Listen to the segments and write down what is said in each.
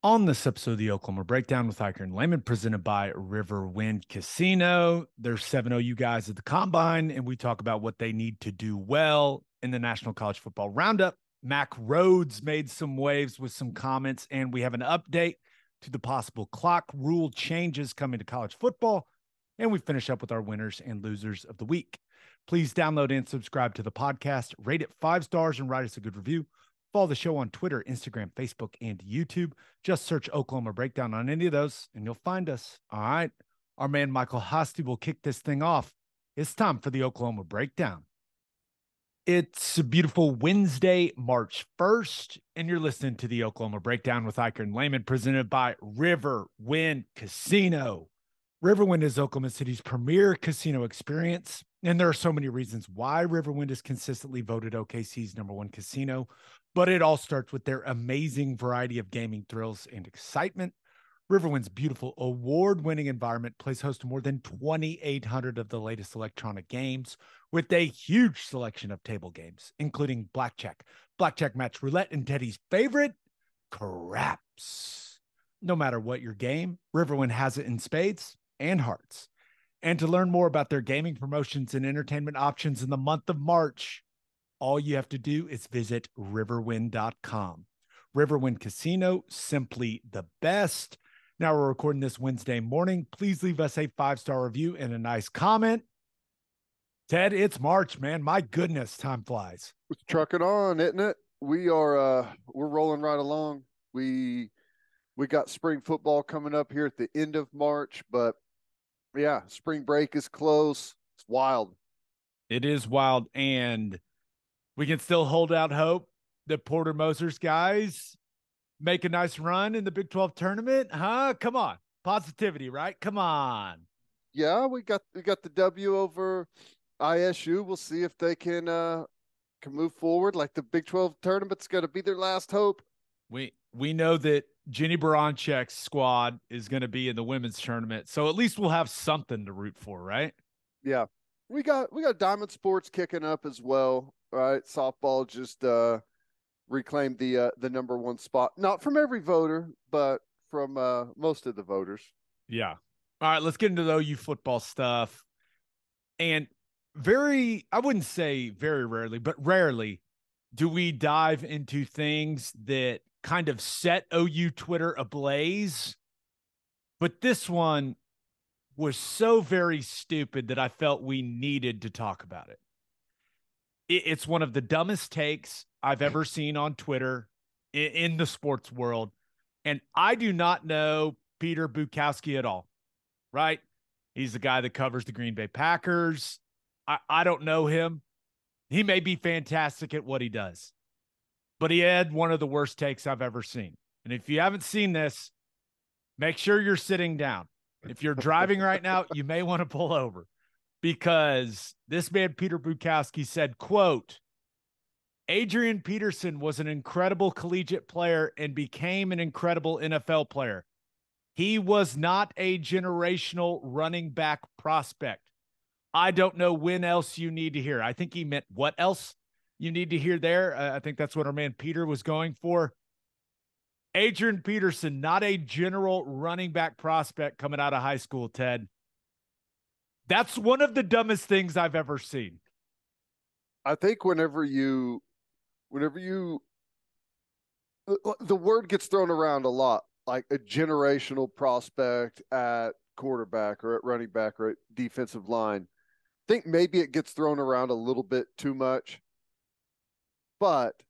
On this episode of the Oklahoma Breakdown with Ikard and Lehman, presented by Riverwind Casino. There's 7 OU guys at the Combine, and we talk about what they need to do well in the National College Football Roundup. Mack Rhoades made some waves with some comments, and we have an update to the possible clock rule changes coming to college football. And we finish up with our winners and losers of the week. Please download and subscribe to the podcast, rate it 5 stars, and write us a good review. Follow the show on Twitter, Instagram, Facebook, and YouTube. Just search Oklahoma Breakdown on any of those, and you'll find us. All right. Our man Michael Hosty will kick this thing off. It's time for the Oklahoma Breakdown. It's a beautiful Wednesday, March 1st, and you're listening to the Oklahoma Breakdown with Ikard and Lehman, presented by Riverwind Casino. Riverwind is Oklahoma City's premier casino experience, and there are so many reasons why Riverwind is consistently voted OKC's #1 casino, but it all starts with their amazing variety of gaming thrills and excitement. Riverwind's beautiful award-winning environment plays host to more than 2,800 of the latest electronic games with a huge selection of table games, including blackjack, blackjack match roulette, and Teddy's favorite, craps. No matter what your game, Riverwind has it in spades and hearts. And to learn more about their gaming promotions and entertainment options in the month of March, all you have to do is visit riverwind.com. Riverwind Casino, simply the best. Now we're recording this Wednesday morning. Please leave us a 5-star review and a nice comment. Ted, it's March, man. My goodness, time flies. It's trucking on, isn't it? We're rolling right along. We got spring football coming up here at the end of March, but yeah, spring break is close. It's wild. It is wild, and we can still hold out hope that Porter Moser's guys make a nice run in the Big 12 tournament. Huh? Come on. Positivity, right? Come on. Yeah, we got the W over ISU. We'll see if they can move forward. Like the Big 12 tournament's going to be their last hope. We know that Jenny Baranchek's squad is going to be in the women's tournament, so at least we'll have something to root for, right? Yeah. We got Diamond Sports kicking up as well, right? Softball just reclaimed the #1 spot. Not from every voter, but from most of the voters. Yeah. All right, let's get into the OU football stuff. And I wouldn't say very rarely, but rarely do we dive into things that kind of set OU Twitter ablaze. But this one was so very stupid that I felt we needed to talk about it. It's one of the dumbest takes I've ever seen on Twitter in the sports world. And I do not know Peter Bukowski at all, right? He's the guy that covers the Green Bay Packers. I don't know him. He may be fantastic at what he does, but he had one of the worst takes I've ever seen. And if you haven't seen this, make sure you're sitting down. If you're driving right now, you may want to pull over, because this man, Peter Bukowski, said, quote, Adrian Peterson was an incredible collegiate player and became an incredible NFL player. He was not a generational running back prospect. I don't know when else you need to hear. I think he meant what else you need to hear there. I think that's what our man Peter was going for. Adrian Peterson, not a general running back prospect coming out of high school, Ted. That's one of the dumbest things I've ever seen. I think whenever the word gets thrown around a lot, like a generational prospect at quarterback or at running back or at defensive line, I think maybe it gets thrown around a little bit too much. But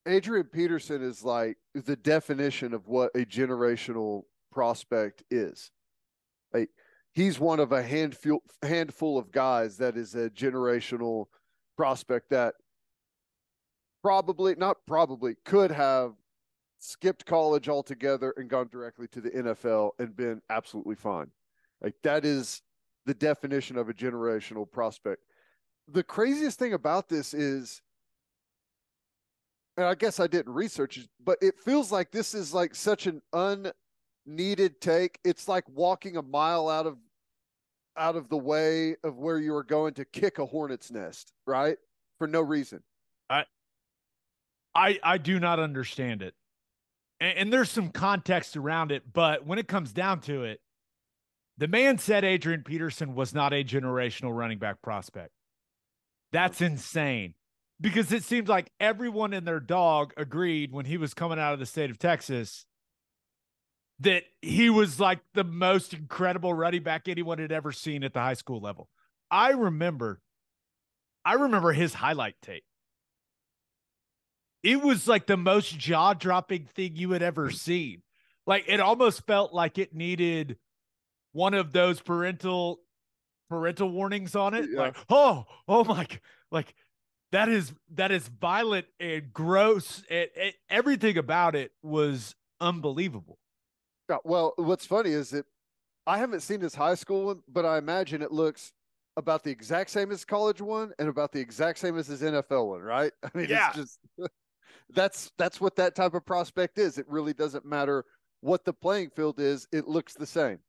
Adrian Peterson is like the definition of what a generational prospect is. Like, he's one of a handful of guys that is a generational prospect that could have skipped college altogether and gone directly to the NFL and been absolutely fine. Like, that is the definition of a generational prospect. The craziest thing about this is, and I guess I didn't research it, but it feels like this is like such an unneeded take. It's like walking a mile out of the way of where you were going to kick a hornet's nest, right? For no reason. I do not understand it. and there's some context around it, but when it comes down to it, the man said Adrian Peterson was not a generational running back prospect. That's insane because it seems like everyone and their dog agreed when he was coming out of the state of Texas that he was like the most incredible running back anyone had ever seen at the high school level. I remember his highlight tape. It was like the most jaw-dropping thing you had ever seen. Like it almost felt like it needed one of those parental warnings on it. Yeah. Like, oh my, like that is violent and gross. Everything about it was unbelievable. Yeah, well, what's funny is that I haven't seen his high school one, but I imagine it looks about the exact same as college one and about the exact same as his NFL one, right? I mean, Yeah. it's just that's what that type of prospect is. It really doesn't matter what the playing field is; it looks the same.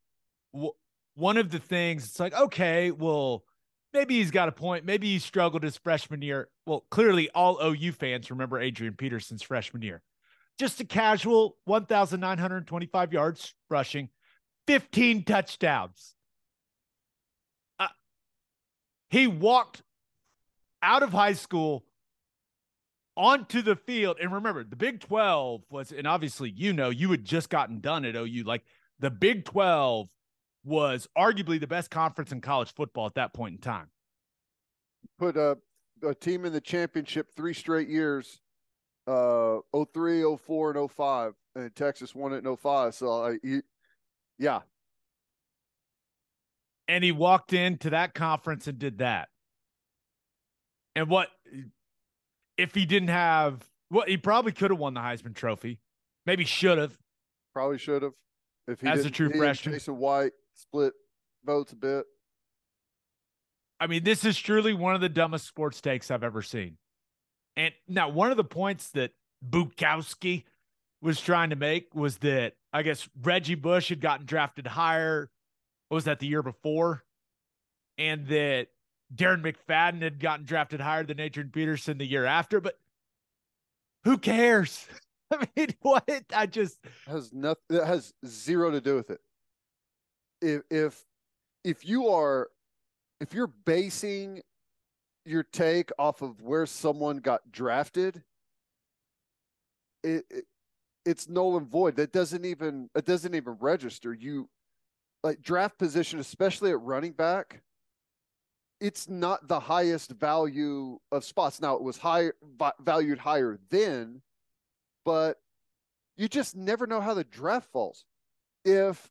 Well, one of the things, it's like, okay, well, maybe he's got a point. Maybe he struggled his freshman year. Well, clearly all OU fans remember Adrian Peterson's freshman year. Just a casual 1,925 yards rushing, 15 touchdowns. He walked out of high school onto the field. And remember, the Big 12 was, and obviously, you had just gotten done at OU. Like the Big 12 was arguably the best conference in college football at that point in time. Put a team in the championship 3 straight years, 03, 04, and 05, and Texas won it in 05. So, yeah. And he walked into that conference and did that. And what if he didn't have, well, he probably could have won the Heisman Trophy. Maybe should have. Probably should have. If he as a true freshman. Jason White split votes a bit. I mean, this is truly one of the dumbest sports takes I've ever seen. And now one of the points that Bukowski was trying to make was that I guess Reggie Bush had gotten drafted higher. What was that, the year before? And that Darren McFadden had gotten drafted higher than Adrian Peterson the year after. But who cares? I mean, what? I just has nothing. That has zero to do with it. If you're basing your take off of where someone got drafted, it's null and void. It doesn't even register. You like draft position, especially at running back. It's not the highest value of spots. Now it was valued higher then, but you just never know how the draft falls. If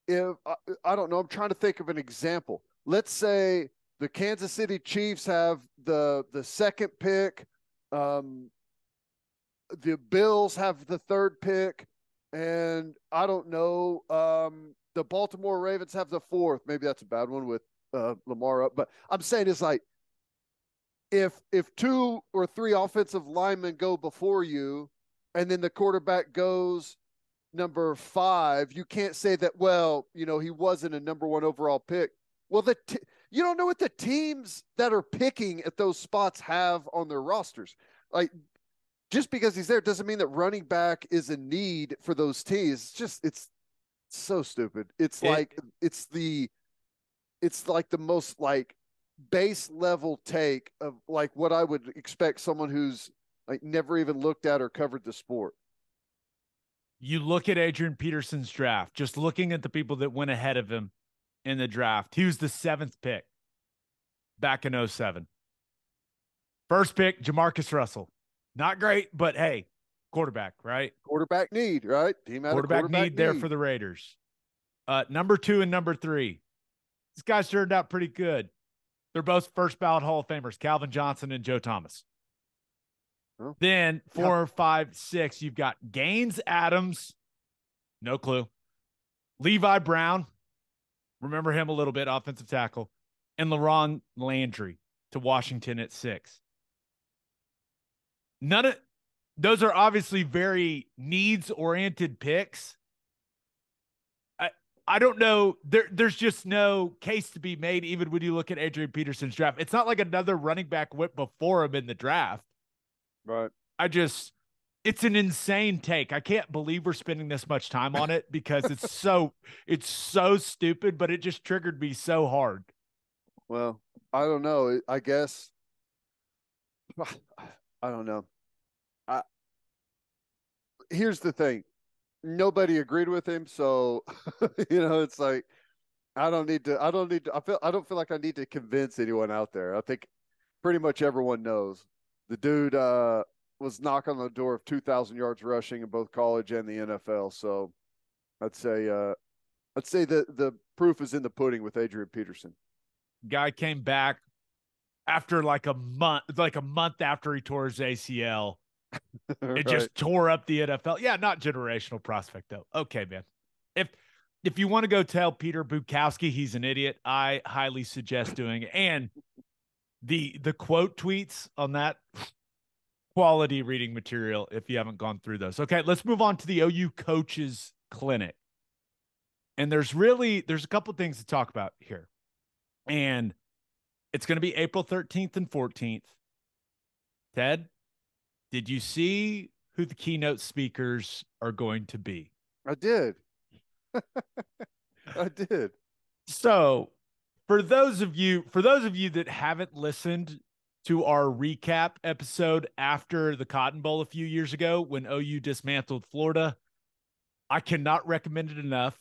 I don't know, I'm trying to think of an example. Let's say the Kansas City Chiefs have the second pick, the Bills have the third pick, and I don't know, the Baltimore Ravens have the fourth. Maybe that's a bad one with Lamar up, but I'm saying it's like if 2 or 3 offensive linemen go before you, and then the quarterback goes number 5, you can't say that, well, he wasn't a number 1 overall pick. Well, you don't know what the teams that are picking at those spots have on their rosters. Like, just because he's there doesn't mean that running back is a need for those teams. It's so stupid. It's like the most like base level take of like what I would expect someone who's like never even looked at or covered the sport. You look at Adrian Peterson's draft, just looking at the people that went ahead of him in the draft. He was the 7th pick back in 2007. First pick, Jamarcus Russell. Not great, but hey, quarterback, right? Quarterback need, right? Team had quarterback need there for the Raiders. Number 2 and number 3. These guys turned out pretty good. They're both first ballot Hall of Famers, Calvin Johnson and Joe Thomas. Oh. Then 4, 5, 6, you've got Gaines Adams, no clue. Levi Brown, remember him a little bit, offensive tackle, and LaRon Landry to Washington at 6. None of those are obviously very needs-oriented picks. I don't know. There's just no case to be made, even when you look at Adrian Peterson's draft. It's not like another running back went before him in the draft. Right. It's an insane take. I can't believe we're spending this much time on it because it's so stupid, but it just triggered me so hard. Well, I don't know. I guess I don't know. I, here's the thing. Nobody agreed with him, so it's like I don't feel like I need to convince anyone out there. I think pretty much everyone knows the dude was knocking on the door of 2,000 yards rushing in both college and the NFL. So I'd say the proof is in the pudding with Adrian Peterson. Guy came back after like a month after he tore his ACL. It Right. just tore up the NFL. Yeah, not generational prospect though. Okay, man. If you want to go tell Peter Bukowski he's an idiot, I highly suggest doing it. And the quote tweets on that, quality reading material if you haven't gone through those. Okay, let's move on to the OU coaches clinic. And there's a couple things to talk about here. And it's going to be April 13th and 14th. Ted, did you see who the keynote speakers are going to be? I did. I did. So, for those of you that haven't listened to our recap episode after the Cotton Bowl a few years ago when OU dismantled Florida, I cannot recommend it enough.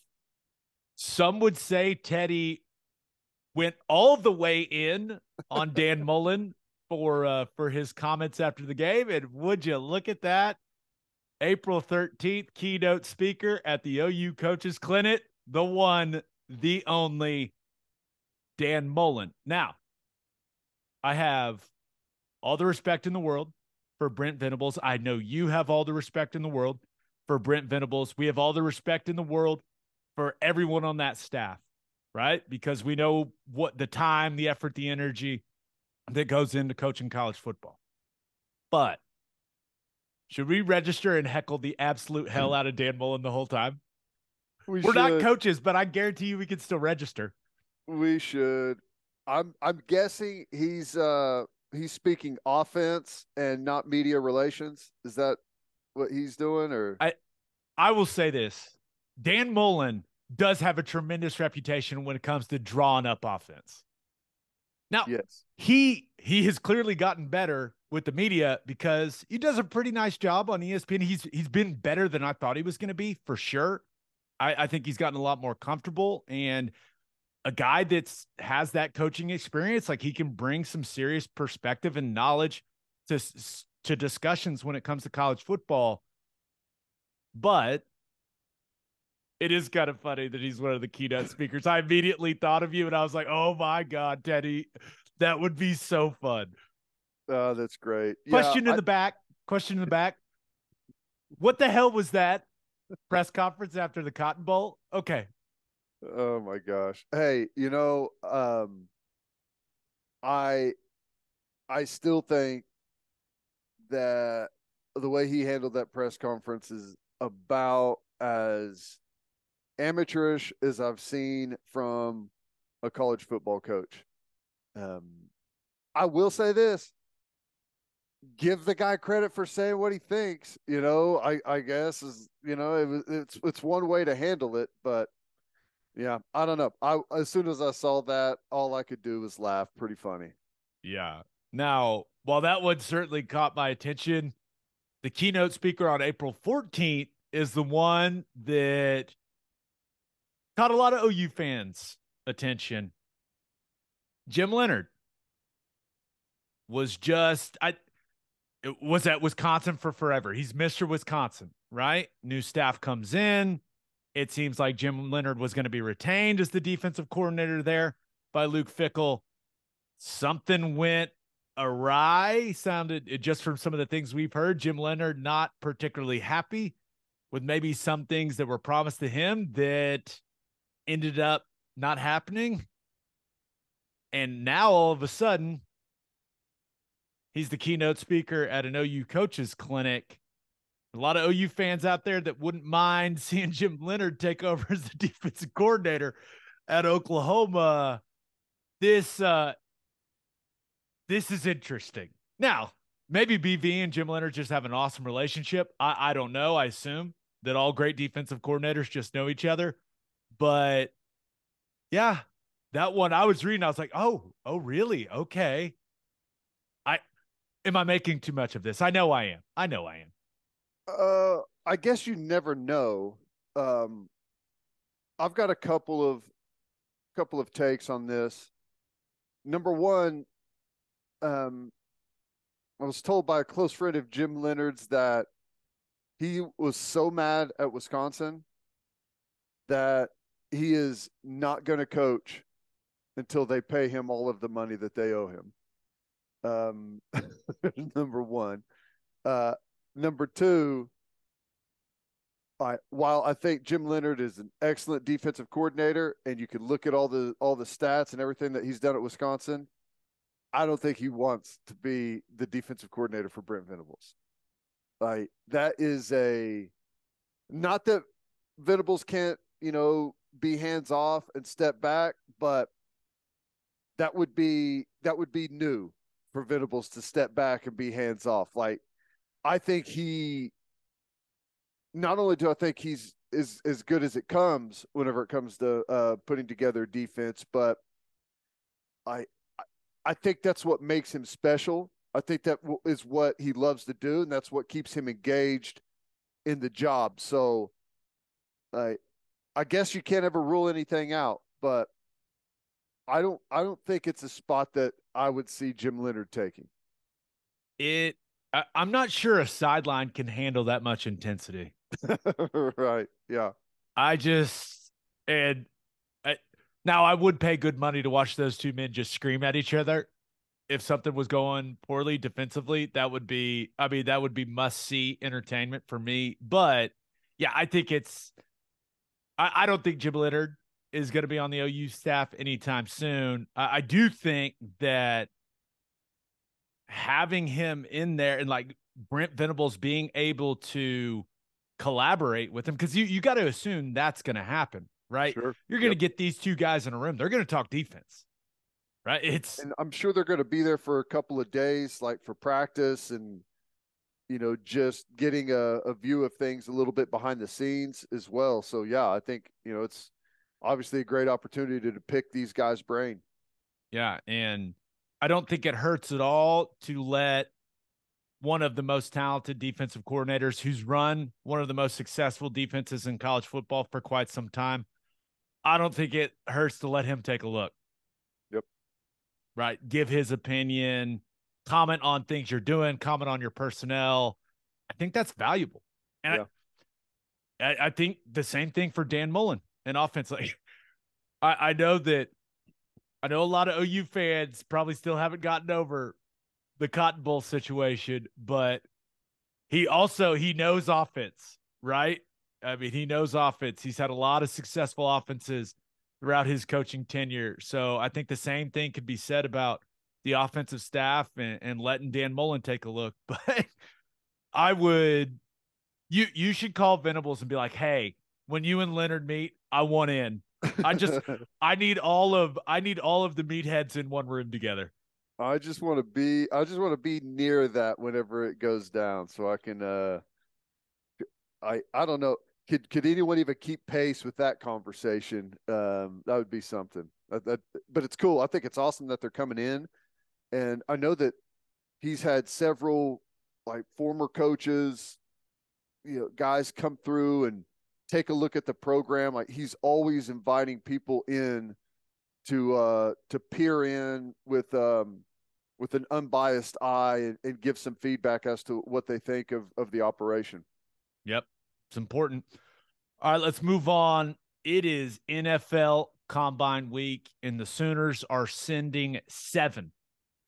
Some would say Teddy went all the way in on Dan Mullen for his comments after the game, and would you look at that? April 13th, keynote speaker at the OU Coaches Clinic, the one, the only Dan Mullen. Now, I have all the respect in the world for Brent Venables. I know you have all the respect in the world for Brent Venables. We have all the respect in the world for everyone on that staff, right? Because we know what the time, the effort, the energy that goes into coaching college football. But should we register and heckle the absolute hell out of Dan Mullen the whole time? We're not coaches, but I guarantee you we can still register. We should. I'm guessing he's speaking offense and not media relations. Is that what he's doing? Or I will say this. Dan Mullen does have a tremendous reputation when it comes to drawing up offense. Now, yes, he has clearly gotten better with the media because he does a pretty nice job on ESPN. He's been better than I thought he was going to be, for sure. I think he's gotten a lot more comfortable, and a guy that's has that coaching experience, like he can bring some serious perspective and knowledge to discussions when it comes to college football. But it is kind of funny that he's one of the keynote speakers. I immediately thought of you, and I was like, oh my God, Teddy, that would be so fun. Oh, that's great. Question in the back. What the hell was that press conference after the Cotton Bowl? Okay. Oh my gosh. Hey, I still think that the way he handled that press conference is about as amateurish as I've seen from a college football coach. I will say this. Give the guy credit for saying what he thinks, I guess is, it's one way to handle it, but yeah, I don't know. As soon as I saw that, all I could do was laugh. Pretty funny. Yeah. Now, while that one certainly caught my attention, the keynote speaker on April 14th is the one that caught a lot of OU fans' attention. Jim Leonard was was at Wisconsin for forever. He's Mr. Wisconsin, right? New staff comes in. It seems like Jim Leonard was going to be retained as the defensive coordinator there by Luke Fickell. Something went awry. Sounded, just from some of the things we've heard, Jim Leonard not particularly happy with maybe some things that were promised to him that ended up not happening. And now all of a sudden, he's the keynote speaker at an OU coaches clinic. A lot of OU fans out there that wouldn't mind seeing Jim Leonard take over as the defensive coordinator at Oklahoma. This is interesting. Now, maybe BV and Jim Leonard just have an awesome relationship. I don't know. I assume that all great defensive coordinators just know each other. But yeah, that one I was reading, I was like, oh, really? Okay. I Am I making too much of this? I know I am. I know I am. I guess you never know. Um, I've got a couple of takes on this. Number one, um, I was told by a close friend of Jim Leonard's that he was so mad at Wisconsin that he is not going to coach until they pay him all of the money that they owe him. Number one. Uh, Number two, while I think Jim Leonard is an excellent defensive coordinator, and you can look at all the stats and everything that he's done at Wisconsin, I don't think he wants to be the defensive coordinator for Brent Venables. Like that is a not that Venables can't, be hands off and step back, but that would be new for Venables to step back and be hands off. Like I think he not only do I think he's is as good as it comes whenever it comes to putting together defense, but I I think that's what makes him special. I think that is what he loves to do, and that's what keeps him engaged in the job. So I I guess you can't ever rule anything out, but I don't think it's a spot that I would see Jim Leonard taking. I'm not sure a sideline can handle that much intensity. Right. Yeah. I just and I, Now I would pay good money to watch those two men just scream at each other. If something was going poorly defensively, that would be must see entertainment for me. But yeah, I don't think Jim Leonard is going to be on the OU staff anytime soon. I do think that having him in there and like Brent Venables being able to collaborate with him, because you got to assume that's going to happen, right? Sure. You're going to Yep. get these two guys in a room. They're going to talk defense, right? It's And I'm sure they're going to be there for a couple of days, like for practice and, just getting a view of things a little bit behind the scenes as well. So, yeah, I think, it's obviously a great opportunity to pick these guys' brain. Yeah, and I don't think it hurts at all to let one of the most talented defensive coordinators who's run one of the most successful defenses in college football for quite some time. I don't think it hurts to let him take a look, Yep. right? Give his opinion, comment on things you're doing, comment on your personnel. I think that's valuable. And Yeah. I think the same thing for Dan Mullen in offense. Like I know that I know a lot of OU fans probably still haven't gotten over the Cotton Bowl situation, but he knows offense, right? I mean, he knows offense. He's had a lot of successful offenses throughout his coaching tenure. So I think the same thing could be said about the offensive staff and letting Dan Mullen take a look. But I would you should call Venables and be like, hey, when you and Leonard meet, I want in. I just I need all of the meatheads in one room together. I just want to be near that whenever it goes down so I can I don't know. Could anyone even keep pace with that conversation? That would be something. But it's cool. I think it's awesome that they're coming in, and I know that he's had several like former coaches, guys come through and take a look at the program. Like he's always inviting people in to peer in with an unbiased eye and give some feedback as to what they think of the operation. Yep. It's important. All right, let's move on. It is NFL Combine Week, and the Sooners are sending 7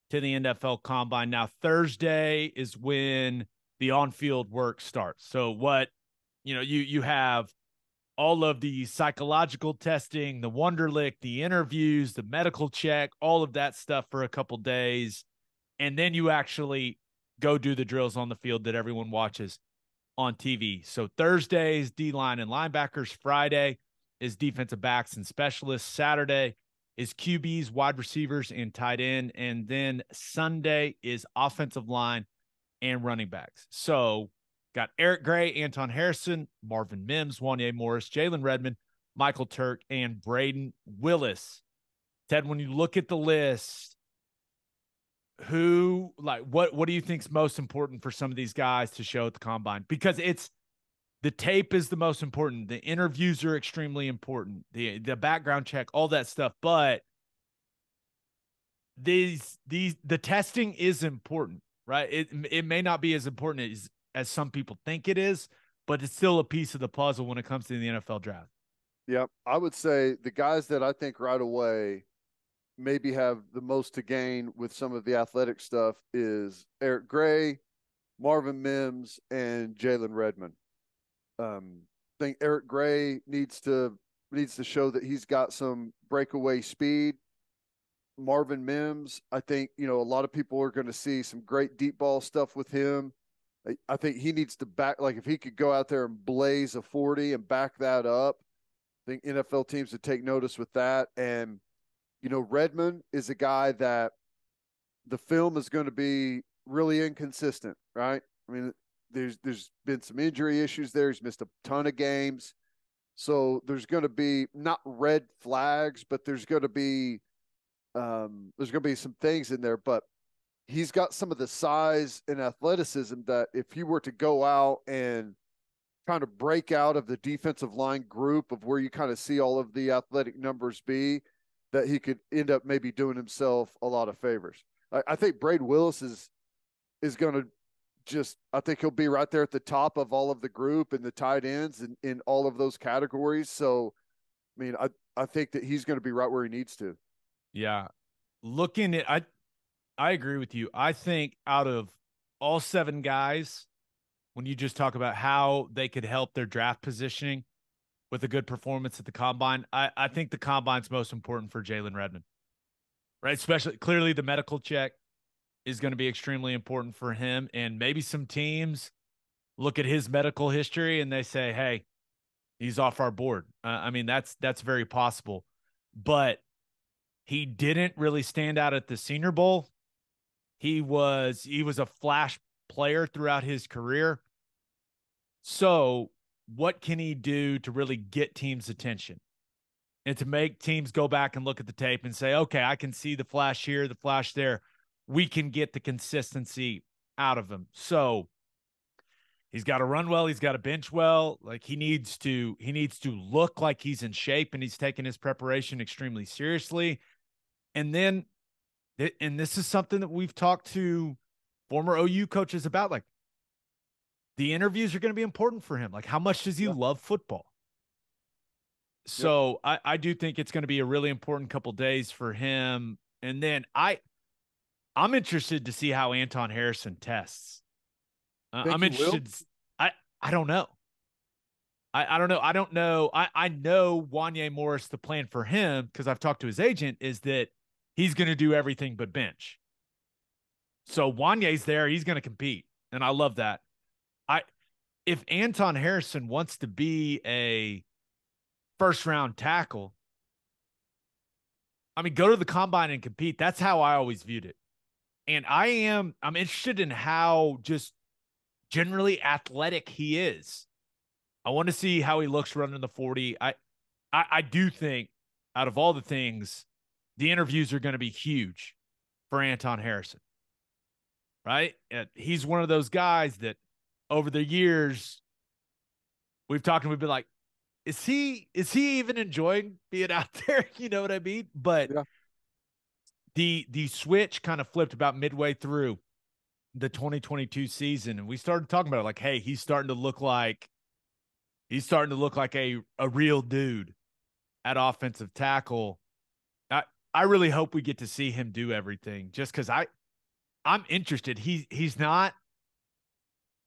to the NFL Combine. Now, Thursday is when the on-field work starts. So you have all of the psychological testing, the Wonderlic, the interviews, the medical check, all of that stuff for a couple days. And then you actually go do the drills on the field that everyone watches on TV. So Thursdays, D-line and linebackers. Friday is defensive backs and specialists. Saturday is QBs, wide receivers, and tight end. And then Sunday is offensive line and running backs. So got Eric Gray, Anton Harrison, Marvin Mims, Wanya Morris, Jalen Redmond, Michael Turk, and Braden Willis. Ted, when you look at the list, what do you think is most important for some of these guys to show at the combine? Because the tape is the most important. The interviews are extremely important. The background check, all that stuff. But the testing is important, right? It may not be as important as some people think it is, but it's still a piece of the puzzle when it comes to the NFL draft. Yeah, I would say the guys that I think right away maybe have the most to gain with some of the athletic stuff is Eric Gray, Marvin Mims, and Jalen Redmond. I think Eric Gray needs to show that he's got some breakaway speed. Marvin Mims, I think, a lot of people are going to see some great deep ball stuff with him. I think he needs to like if he could go out there and blaze a 40 and back that up, I think NFL teams would take notice with that. And, Redmond is a guy that the film is going to be really inconsistent, right? I mean, there's been some injury issues there. He's missed a ton of games. So there's going to be not red flags, but there's going to be some things in there, but he's got some of the size and athleticism that if he were to go out and kind of break out of the defensive line group of where you kind of see all of the athletic numbers be, that he could end up maybe doing himself a lot of favors. I think Braden Willis is going to I think he'll be right there at the top of all of the group and the tight ends in all of those categories. So, I mean, I think that he's going to be right where he needs to. Yeah. Looking at, I agree with you. I think out of all 7 guys, when you just talk about how they could help their draft positioning with a good performance at the combine, I think the combine's most important for Jalen Redmond, right? Especially clearly the medical check is going to be extremely important for him. And maybe some teams look at his medical history and they say, hey, he's off our board. I mean, that's very possible. But he didn't really stand out at the Senior Bowl. He was a flash player throughout his career. So what can he do to really get teams' attention and to make teams go back and look at the tape and say, okay, I can see the flash here, the flash there. We can get the consistency out of him. So he's got to run well. He's got to bench well. Like he needs to look like he's in shape and he's taking his preparation extremely seriously. And then, and this is something that we've talked to former OU coaches about, like the interviews are going to be important for him. Like how much does he love football? So I do think it's going to be a really important couple days for him. And then I'm interested to see how Anton Harrison tests. I'm interested. I don't know. I don't know. I don't know. I know Wanya Morris, the plan for him, because I've talked to his agent, is that he's going to do everything but bench. So Wanya's there. He's going to compete. And I love that. If Anton Harrison wants to be a first-round tackle, I mean, go to the combine and compete. That's how I always viewed it. And I'm interested in how just generally athletic he is. I want to see how he looks running the 40. I do think out of all the things, the interviews are going to be huge for Anton Harrison, right? He's one of those guys that over the years we've talked and we've been like, is he even enjoying being out there? You know what I mean? But the switch kind of flipped about midway through the 2022 season, and we started talking about it like, hey, he's starting to look like a real dude at offensive tackle. I really hope we get to see him do everything, just because I'm interested. He's not,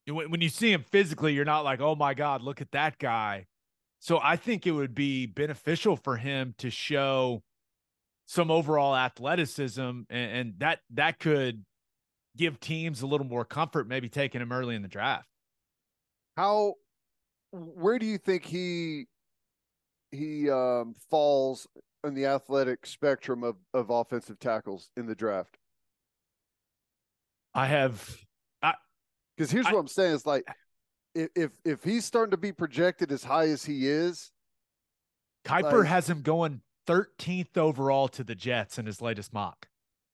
when you see him physically, you're not like, oh my God, look at that guy. So I think it would be beneficial for him to show some overall athleticism, and that could give teams a little more comfort, maybe taking him early in the draft. Where do you think he falls in the athletic spectrum of offensive tackles in the draft? I Because here's what I'm saying: is like if he's starting to be projected as high as he is, Kiper like, has him going 13th overall to the Jets in his latest mock.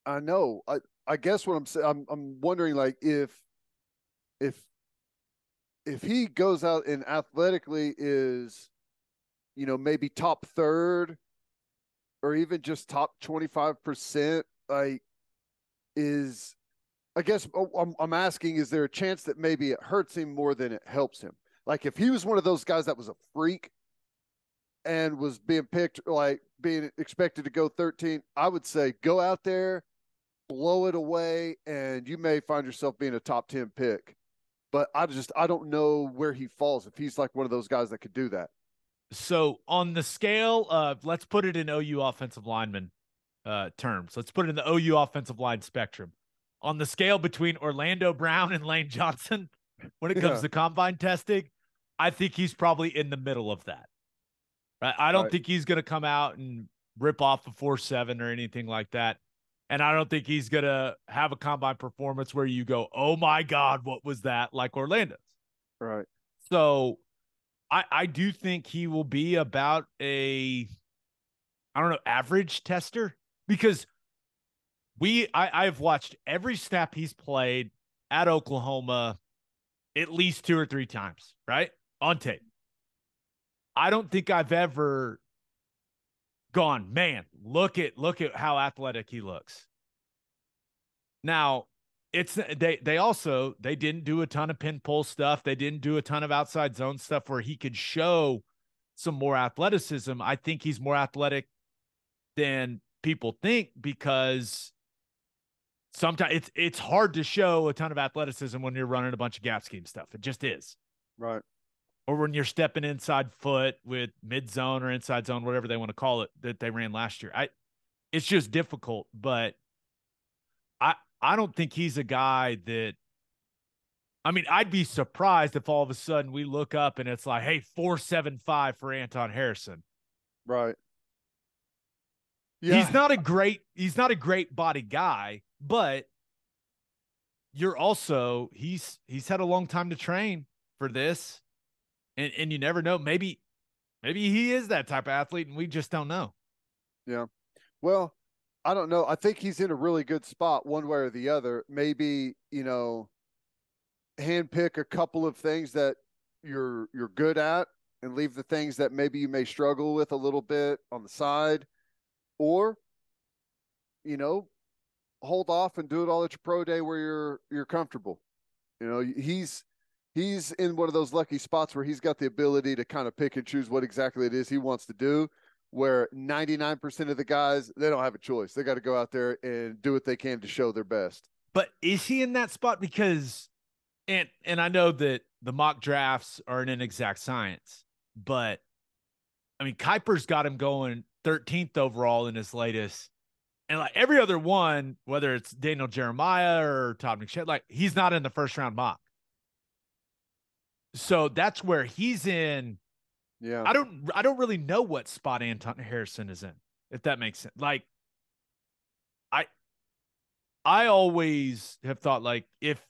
I know. I guess what I'm saying, I'm wondering like if if he goes out and athletically is, maybe top third or even just top 25%, like is I guess I'm asking, is there a chance that maybe it hurts him more than it helps him? Like if he was one of those guys that was a freak and was being picked, like being expected to go 13, I would say go out there, blow it away, and you may find yourself being a top 10 pick. But I don't know where he falls if he's like one of those guys that could do that. So on the scale of, let's put it in OU offensive lineman terms. Let's put it in the OU offensive line spectrum. On the scale between Orlando Brown and Lane Johnson, when it comes to combine testing, I think he's probably in the middle of that. Right? I don't think he's going to come out and rip off a 4.7 or anything like that. And I don't think he's going to have a combine performance where you go, oh my God, what was that? Like Orlando's. Right. So I do think he will be about a, I don't know, average tester, because I've watched every snap he's played at Oklahoma at least 2 or 3 times, right? On tape. I don't think I've ever gone, man, look at how athletic he looks. Now, it's they didn't do a ton of pin pull stuff. They didn't do a ton of outside zone stuff where he could show some more athleticism. I think he's more athletic than people think, because sometimes it's hard to show a ton of athleticism when you're running a bunch of gap scheme stuff. It just is. Right. Or when you're stepping inside foot with mid zone or inside zone, whatever they want to call it, that they ran last year. It's just difficult, but I don't think he's a guy that, I mean, I'd be surprised if all of a sudden we look up and it's like, hey, 4.75 for Anton Harrison. Right. Yeah. He's not a great body guy, but you're also, he's had a long time to train for this. And you never know. Maybe he is that type of athlete and we just don't know. Yeah. Well, I don't know. I think he's in a really good spot one way or the other. Maybe, handpick a couple of things that you're good at and leave the things that maybe you may struggle with a little bit on the side, or, hold off and do it all at your pro day where you're comfortable. He's in one of those lucky spots where he's got the ability to kind of pick and choose what exactly it is he wants to do, where 99% of the guys, they don't have a choice. They got to go out there and do what they can to show their best. But is he in that spot? Because, and I know that the mock drafts are an inexact science, but I mean, Kiper's got him going 13th overall in his latest. And like every other one, whether it's Daniel Jeremiah or Todd McShay, like he's not in the first round mock. So that's where he's in. Yeah. I don't really know what spot Anton Harrison is in, if that makes sense. Like I always have thought, like, if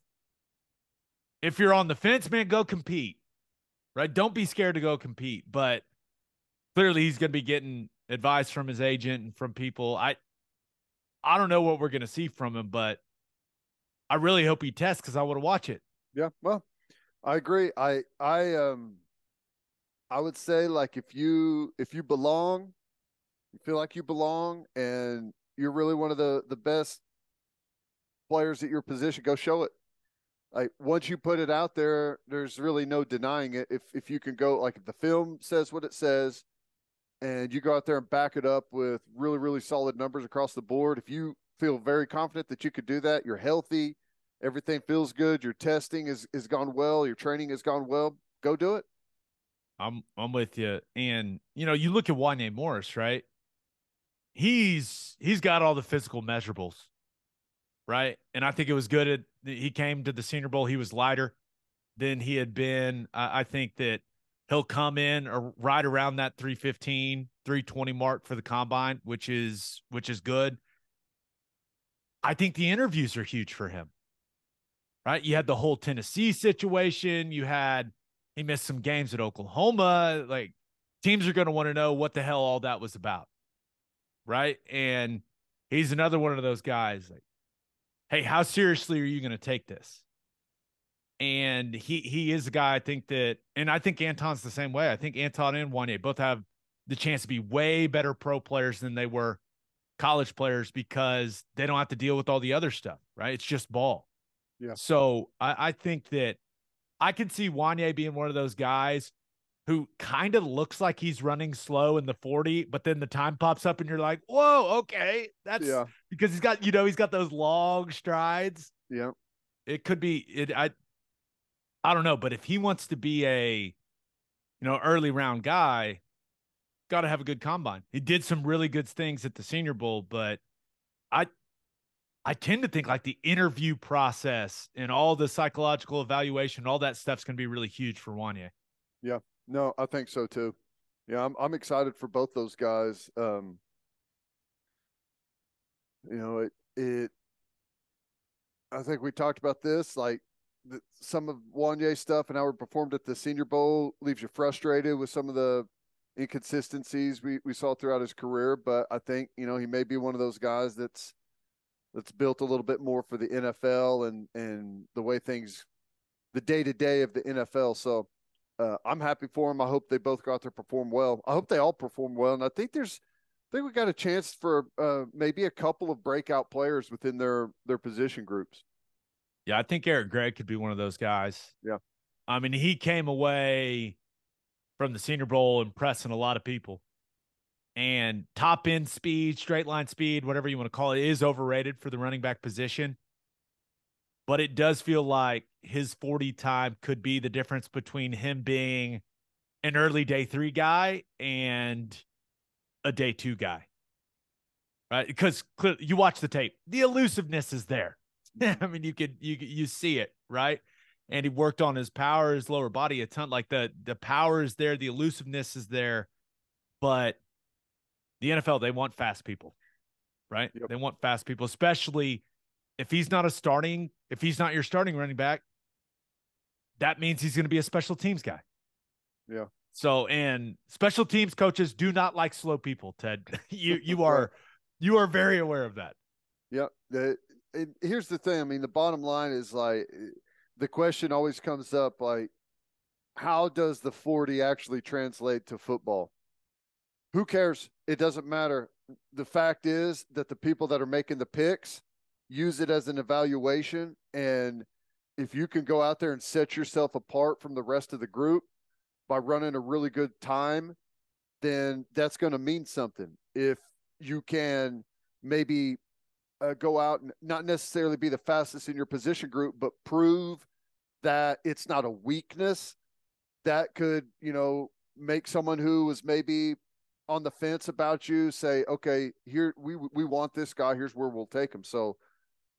you're on the fence, man, go compete. Right? Don't be scared to go compete. But clearly he's going to be getting advice from his agent and from people. I don't know what we're going to see from him, but I really hope he tests, because I want to watch it. Yeah. Well, I agree. I would say, like, if you belong, you feel like you belong, and you're really one of the best players at your position, go show it. Like, once you put it out there, there's really no denying it. If you can go, like, if the film says what it says and you go out there and back it up with really, really solid numbers across the board, if you feel very confident that you could do that, you're healthy, everything feels good, your testing is gone well, your training has gone well, go do it. I'm with you. And, you look at Wanya Morris, right? He's got all the physical measurables, right? And I think it was good. He came to the Senior Bowl. He was lighter than he had been. I think that he'll come in right around that 315, 320 mark for the combine, which is good. I think the interviews are huge for him. right? You had the whole Tennessee situation. He missed some games at Oklahoma. Like, teams are going to want to know what the hell all that was about, right? And he's another one of those guys like, hey, how seriously are you going to take this? And he is a guy I think that, and I think Anton's the same way. I think Anton and Wanye both have the chance to be way better pro players than they were college players because they don't have to deal with all the other stuff, right? It's just ball. Yeah. So I think that I can see Wanye being one of those guys who kind of looks like he's running slow in the 40, but then the time pops up and you're like, whoa, okay. That's because he's got those long strides. Yeah. It could be it. I don't know, but if he wants to be a, early round guy, got to have a good combine. He did some really good things at the Senior Bowl, but I tend to think like the interview process and all the psychological evaluation, all that stuff's going to be really huge for Wanye. Yeah, no, I think so too. Yeah, I'm excited for both those guys. I think we talked about this, like some of Wanye's stuff and how he performed at the Senior Bowl leaves you frustrated with some of the inconsistencies we saw throughout his career. But I think, he may be one of those guys that's built a little bit more for the NFL and the way things, the day-to-day of the NFL. So I'm happy for them. I hope they both go out there perform well. I hope they all perform well. And I think we got a chance for maybe a couple of breakout players within their position groups. Yeah, I think Eric Gregg could be one of those guys. Yeah. I mean, he came away from the Senior Bowl impressing a lot of people. And top end speed, straight line speed, whatever you want to call it, is overrated for the running back position. But it does feel like his 40 time could be the difference between him being an early day 3 guy and a day 2 guy. Right? Because you watch the tape, the elusiveness is there. I mean, you see it, right? And he worked on his power, his lower body a ton. Like the power is there, the elusiveness is there, but the NFL, they want fast people, right? Yep. They want fast people, especially if he's not your starting running back. That means he's going to be a special teams guy. Yeah. So, and special teams coaches do not like slow people, Ted. You are very aware of that. Yeah. Here's the thing. I mean, the bottom line is like the question always comes up, like, how does the 40 actually translate to football? Who cares? It doesn't matter. The fact is that the people that are making the picks use it as an evaluation. And if you can go out there and set yourself apart from the rest of the group by running a really good time, then that's going to mean something. If you can maybe go out and not necessarily be the fastest in your position group, but prove that it's not a weakness, that could, make someone who was maybe on the fence about you say, okay, here we want this guy. Here's where we'll take him. So,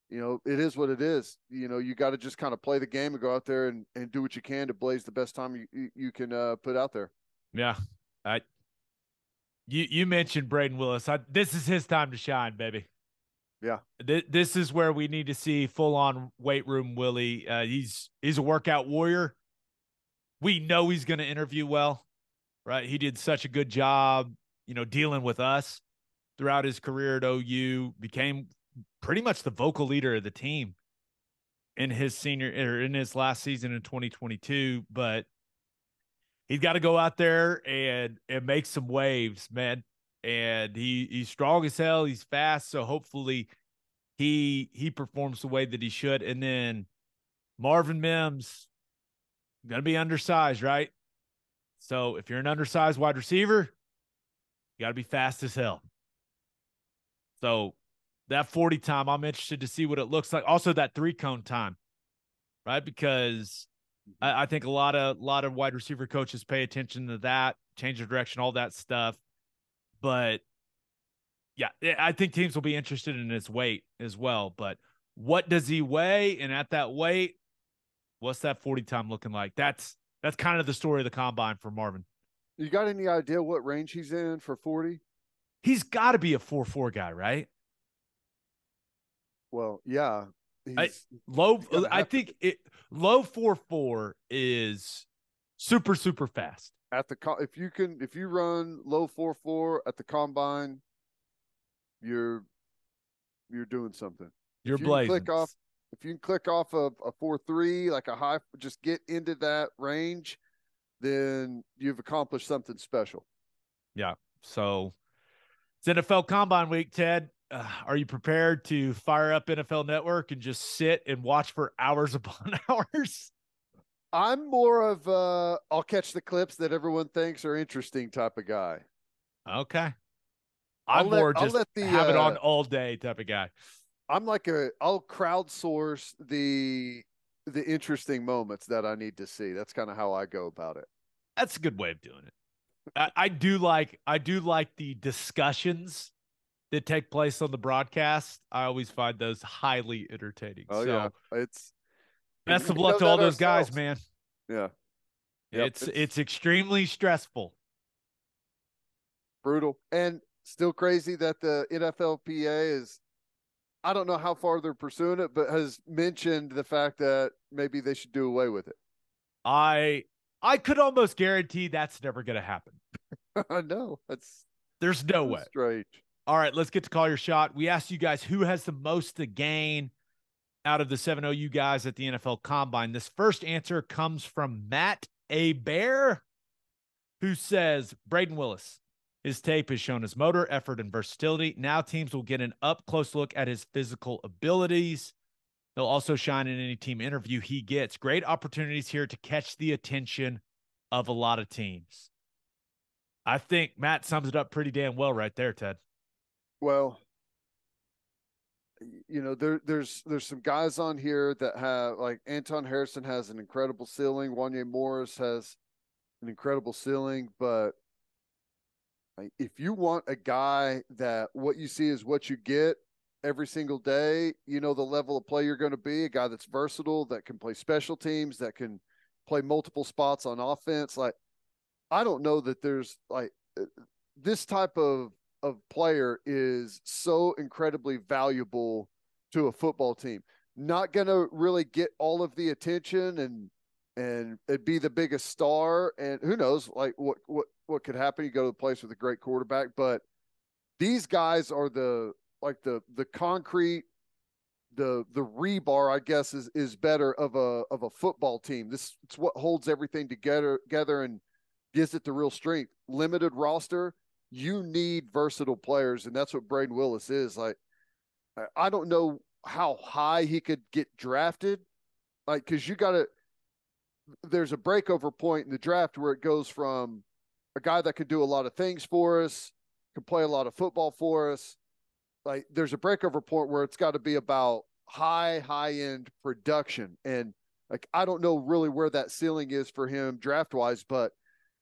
it is what it is. You got to just kind of play the game and go out there and do what you can to blaze the best time you can put out there. Yeah. You mentioned Braden Willis. This is his time to shine, baby. Yeah. This is where we need to see full on weight room Willie. He's a workout warrior. We know he's going to interview well, right? He did such a good job, dealing with us throughout his career at OU, became pretty much the vocal leader of the team in his last season in 2022. But he's got to go out there and make some waves, man. And he's strong as hell. He's fast. So hopefully he performs the way that he should. And then Marvin Mims, going to be undersized, right? So if you're an undersized wide receiver, you got to be fast as hell. So that 40 time, I'm interested to see what it looks like. Also that 3-cone time, right? Because I think a lot of wide receiver coaches pay attention to that, change of direction, all that stuff. But yeah, I think teams will be interested in his weight as well. But what does he weigh? And at that weight, what's that 40 time looking like? That's kind of the story of the combine for Marvin. You got any idea what range he's in for 40? He's got to be a 4.4 guy, right? Well, yeah. Low. I have think low 4.4 is super fast. at the if you run low 4.4 at the combine, you're doing something. You're If you can blazing. click off a 4.3, like a high, just get into that range, then you've accomplished something special. Yeah. So it's NFL Combine Week, Ted. Are you prepared to fire up NFL Network and just sit and watch for hours upon hours? I'm more of I'll catch the clips that everyone thinks are interesting type of guy. Okay. I'm more I'll just let the have it on all day type of guy. I'm like I'll crowdsource the interesting moments that I need to see. That's kind of how I go about it. That's a good way of doing it. I do like the discussions that take place on the broadcast. I always find those highly entertaining. Oh so yeah, it's best of we luck know to all that those guys, ourselves. man. Yeah, yep, It's extremely stressful. brutal and still crazy that the NFLPA is. I don't know how far they're pursuing it, but has mentioned the fact that maybe they should do away with it. I could almost guarantee that's never going to happen. I know. There's no way. Strange. All right, let's get to call your shot. We asked you guys who has the most to gain out of the 7OU guys at the NFL Combine. This first answer comes from Matt A. Bear, who says Braden Willis. His tape has shown his motor, effort, and versatility. Now teams will get an up-close look at his physical abilities. He'll also shine in any team interview he gets. Great opportunities here to catch the attention of a lot of teams. I think Matt sums it up pretty damn well right there, Ted. Well, you know, there's some guys on here that have, like, Anton Harrison has an incredible ceiling. Wanye Morris has an incredible ceiling, but if you want a guy that what you see is what you get every single day, you know the level of play you're going to be, a guy that's versatile, that can play special teams, that can play multiple spots on offense. Like, I don't know that there's like this type of player is so incredibly valuable to a football team. Not going to really get all of the attention and it'd be the biggest star. And who knows, like what could happen? You go to a place with a great quarterback, but these guys are the concrete, the rebar, I guess, is better of a football team. It's what holds everything together and gives it the real strength. Limited roster, you need versatile players, and that's what Braden Willis is. Like, I don't know how high he could get drafted, like, because there's a breakover point in the draft where it goes from a guy that could do a lot of things for us, can play a lot of football for us. Like, there's a breakover point where it's got to be about high end production. And like, I don't know really where that ceiling is for him draft wise, but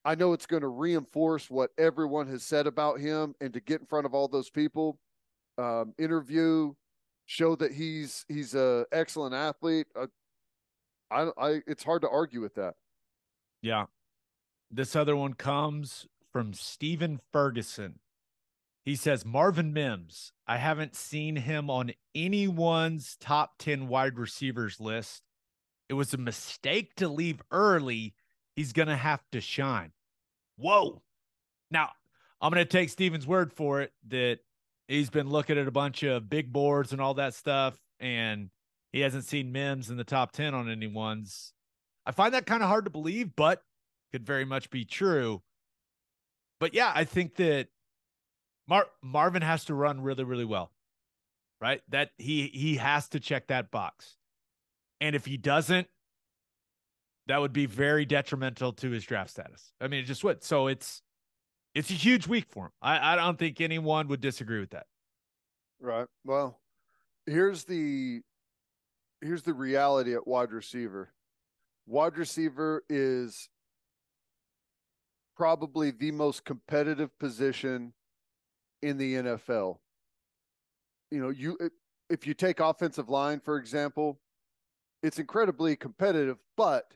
I know it's going to reinforce what everyone has said about him, and to get in front of all those people, interview, show that he's a excellent athlete. It's hard to argue with that. Yeah. This other one comes from Stephen Ferguson. He says, Marvin Mims. I haven't seen him on anyone's top 10 wide receivers list. It was a mistake to leave early. He's going to have to shine. Whoa. Now, I'm going to take Steven's word for it that he's been looking at a bunch of big boards and all that stuff, and he hasn't seen Mims in the top 10 on anyone's. I find that kind of hard to believe, but could very much be true. But yeah, I think that Marvin has to run really, really well, right? That he has to check that box. And if he doesn't, that would be very detrimental to his draft status. I mean, it just would. So it's a huge week for him. I don't think anyone would disagree with that. Right. Well, here's the reality at wide receiver. Wide receiver is probably the most competitive position in the NFL. You know, if you take offensive line, for example, it's incredibly competitive, but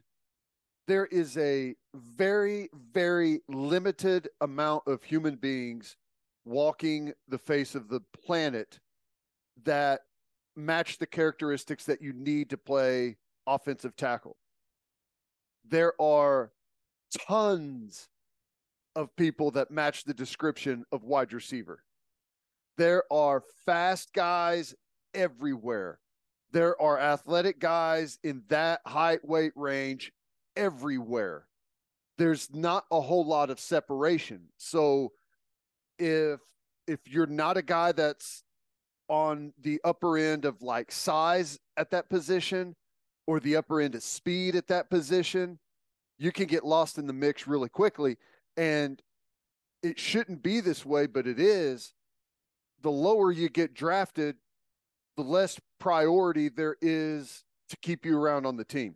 there is a very, very limited amount of human beings walking the face of the planet that match the characteristics that you need to play offensive tackle. There are tons of people that match the description of wide receiver. There are fast guys everywhere. There are athletic guys in that height, weight range everywhere. There's not a whole lot of separation. So if you're not a guy that's on the upper end of like size at that position or the upper end of speed at that position, you can get lost in the mix really quickly. And it shouldn't be this way, but it is. The lower you get drafted, the less priority there is to keep you around on the team.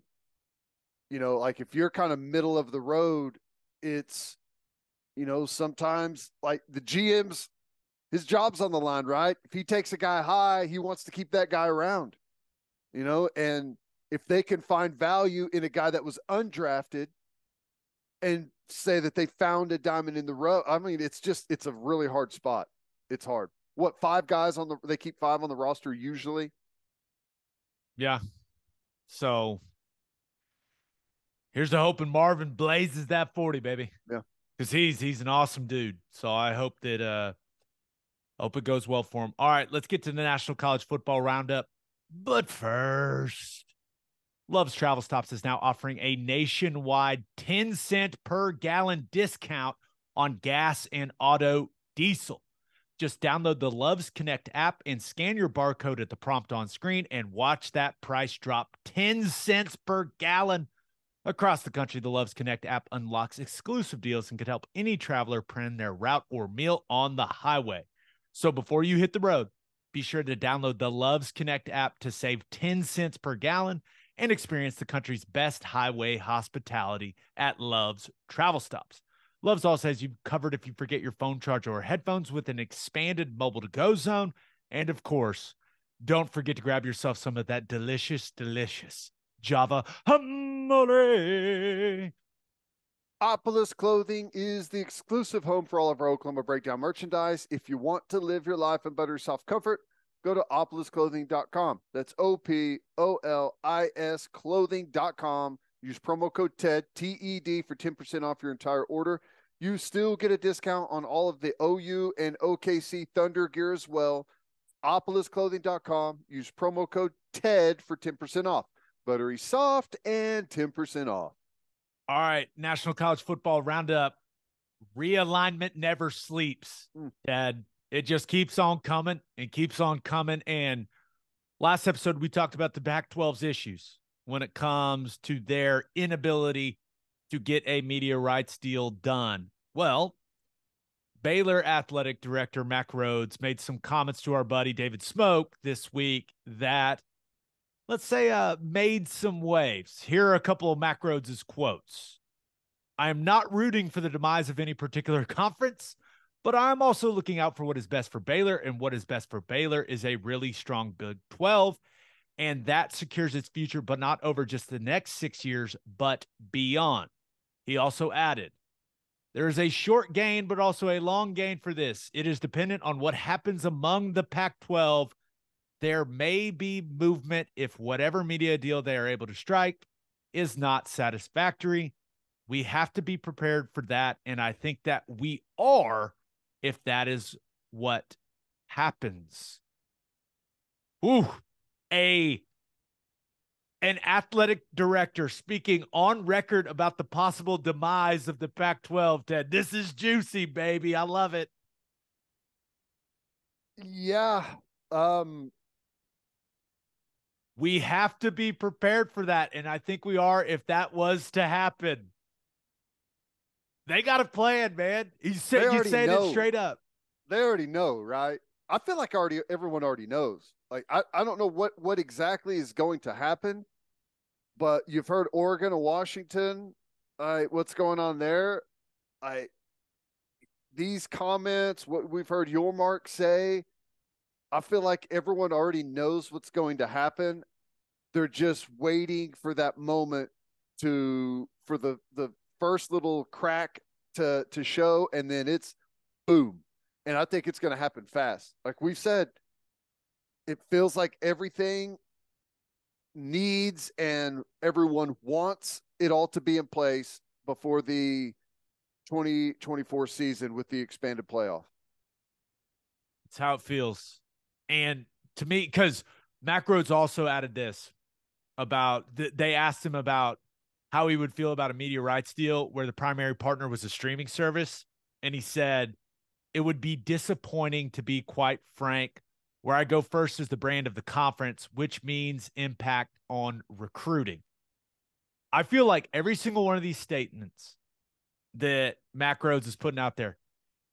You know, like if you're kind of middle of the road, it's, you know, sometimes like the GM's, his job's on the line, right? If he takes a guy high, he wants to keep that guy around, you know, and if they can find value in a guy that was undrafted and say that they found a diamond in the rough, I mean, it's a really hard spot. It's hard. What, they keep 5 on the roster usually? Yeah. So here's the hope, and Marvin blazes that 40, baby. Yeah. Because he's an awesome dude. So I hope that hope it goes well for him. All right, let's get to the National College Football Roundup. But first, Love's Travel Stops is now offering a nationwide 10-cent per gallon discount on gas and auto diesel. Just download the Loves Connect app and scan your barcode at the prompt on screen and watch that price drop 10 cents per gallon. Across the country, the Loves Connect app unlocks exclusive deals and can help any traveler plan their route or meal on the highway. So before you hit the road, be sure to download the Loves Connect app to save 10 cents per gallon and experience the country's best highway hospitality at Love's Travel Stops. Love's also has you covered if you forget your phone charger or headphones with an expanded mobile-to-go zone. And, of course, don't forget to grab yourself some of that delicious Java Humole. Opolis Clothing is the exclusive home for all of our Oklahoma Breakdown merchandise. If you want to live your life in better self-comfort, go to opolisclothing.com. That's OPOLIS clothing.com. Use promo code TED, TED, for 10% off your entire order. You still get a discount on all of the OU and OKC Thunder gear as well. opolisclothing.com. Use promo code TED for 10% off. Buttery soft and 10% off. All right, National College Football Roundup. Realignment never sleeps, Dad. It just keeps on coming and keeps on coming. And last episode, we talked about the Pac-12's issues when it comes to their inability to get a media rights deal done. Well, Baylor Athletic Director Mack Rhoades made some comments to our buddy David Smoke this week that, let's say, made some waves. Here are a couple of Mack Rhoades' quotes. "I am not rooting for the demise of any particular conference, but I'm also looking out for what is best for Baylor, and what is best for Baylor is a really strong Big 12, and that secures its future, but not over just the next 6 years, but beyond." He also added, "There is a short gain, but also a long gain for this. It is dependent on what happens among the Pac-12. There may be movement if whatever media deal they are able to strike is not satisfactory. We have to be prepared for that, and I think that we are if that is what happens." Ooh, an athletic director speaking on record about the possible demise of the Pac-12, Ted. This is juicy, baby. I love it. Yeah. We have to be prepared for that, and I think we are if that was to happen. They got a plan, man. You said it straight up. They already know, right? I feel like everyone already knows. Like I don't know what exactly is going to happen, but you've heard Oregon and Washington. What's going on there? These comments, what we've heard Yormark say, I feel like everyone already knows what's going to happen. They're just waiting for that moment for the first little crack to show, and then it's boom. And I think it's going to happen fast. Like we've said, It feels like everything needs and everyone wants it all to be in place before the 2024 season with the expanded playoff. It's how it feels. And to me, because Mack Rhoades also added this about they asked him about how he would feel about a media rights deal where the primary partner was a streaming service. And he said, it would be disappointing, to be quite frank. Where I go first is the brand of the conference, which means impact on recruiting. I feel like every single one of these statements that Mack Rhoades is putting out there,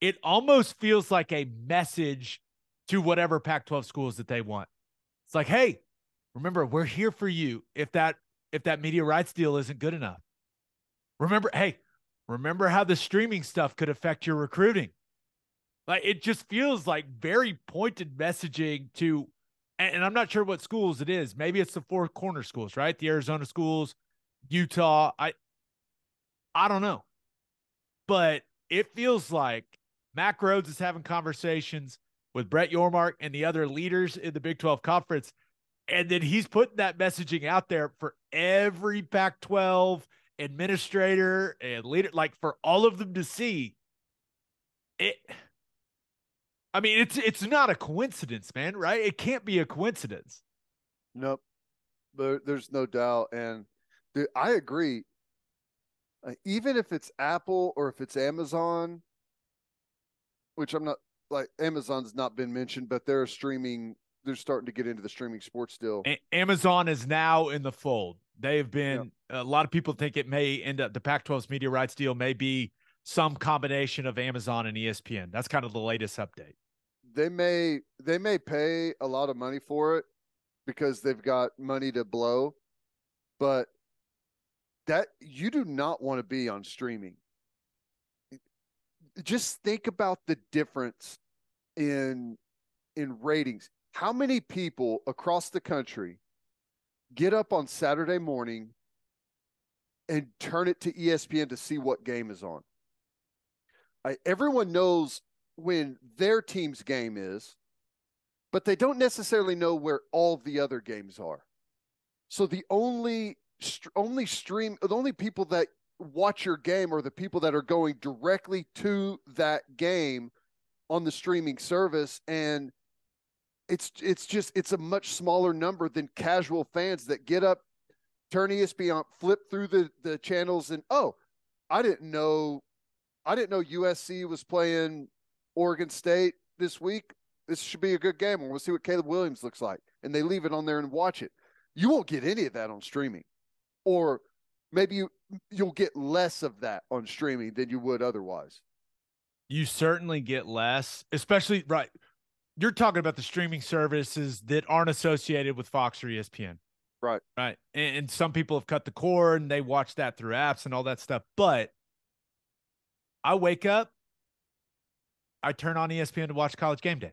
it almost feels like a message to whatever Pac-12 schools that they want. It's like, hey, remember, we're here for you if that media rights deal isn't good enough. Remember how the streaming stuff could affect your recruiting. Like, it just feels like very pointed messaging to, and I'm not sure what schools it is. Maybe it's the four corner schools, right? The Arizona schools, Utah. I don't know. But it feels like Mack Rhoades is having conversations with Brett Yormark and the other leaders in the Big 12 conference. And then he's putting that messaging out there for every Pac-12 administrator and leader, like for all of them to see. I mean, it's not a coincidence, man, right? It can't be a coincidence. Nope. There's no doubt. And dude, I agree. Even if it's Apple or if it's Amazon, which I'm not like Amazon's not been mentioned, but they're starting to get into the streaming sports deal. Amazon is now in the fold. They have been, a lot of people think it may end up, the Pac-12's media rights deal may be some combination of Amazon and ESPN. That's kind of the latest update. They may pay a lot of money for it because they've got money to blow, but that you do not want to be on streaming. Just think about the difference in ratings. How many people across the country get up on Saturday morning and turn it to ESPN to see what game is on? Everyone knows when their team's game is, but they don't necessarily know where all the other games are. So the only people that watch your game are the people that are going directly to that game on the streaming service. And it's a much smaller number than casual fans that get up, turn ESPN, flip through the channels, and I didn't know USC was playing Oregon State this week. This should be a good game. We'll see what Caleb Williams looks like. And they leave it on there and watch it. You won't get any of that on streaming. Or maybe you'll get less of that on streaming than you would otherwise. You certainly get less, especially, right. You're talking about the streaming services that aren't associated with Fox or ESPN. Right. Right. And some people have cut the cord and they watch that through apps and all that stuff. But I wake up, I turn on ESPN to watch College Game Day.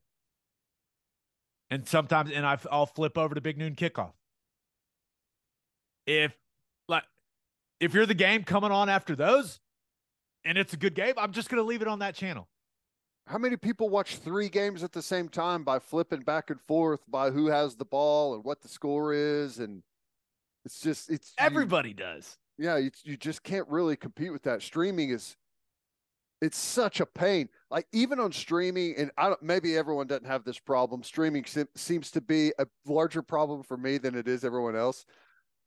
And sometimes, I'll flip over to Big Noon Kickoff. If you're the game coming on after those and it's a good game, I'm just going to leave it on that channel. How many people watch 3 games at the same time by flipping back and forth by who has the ball and what the score is? And it's everybody does. Yeah. You just can't really compete with that. Streaming it's such a pain. Like even on streaming, and maybe everyone doesn't have this problem. Streaming seems to be a larger problem for me than it is everyone else.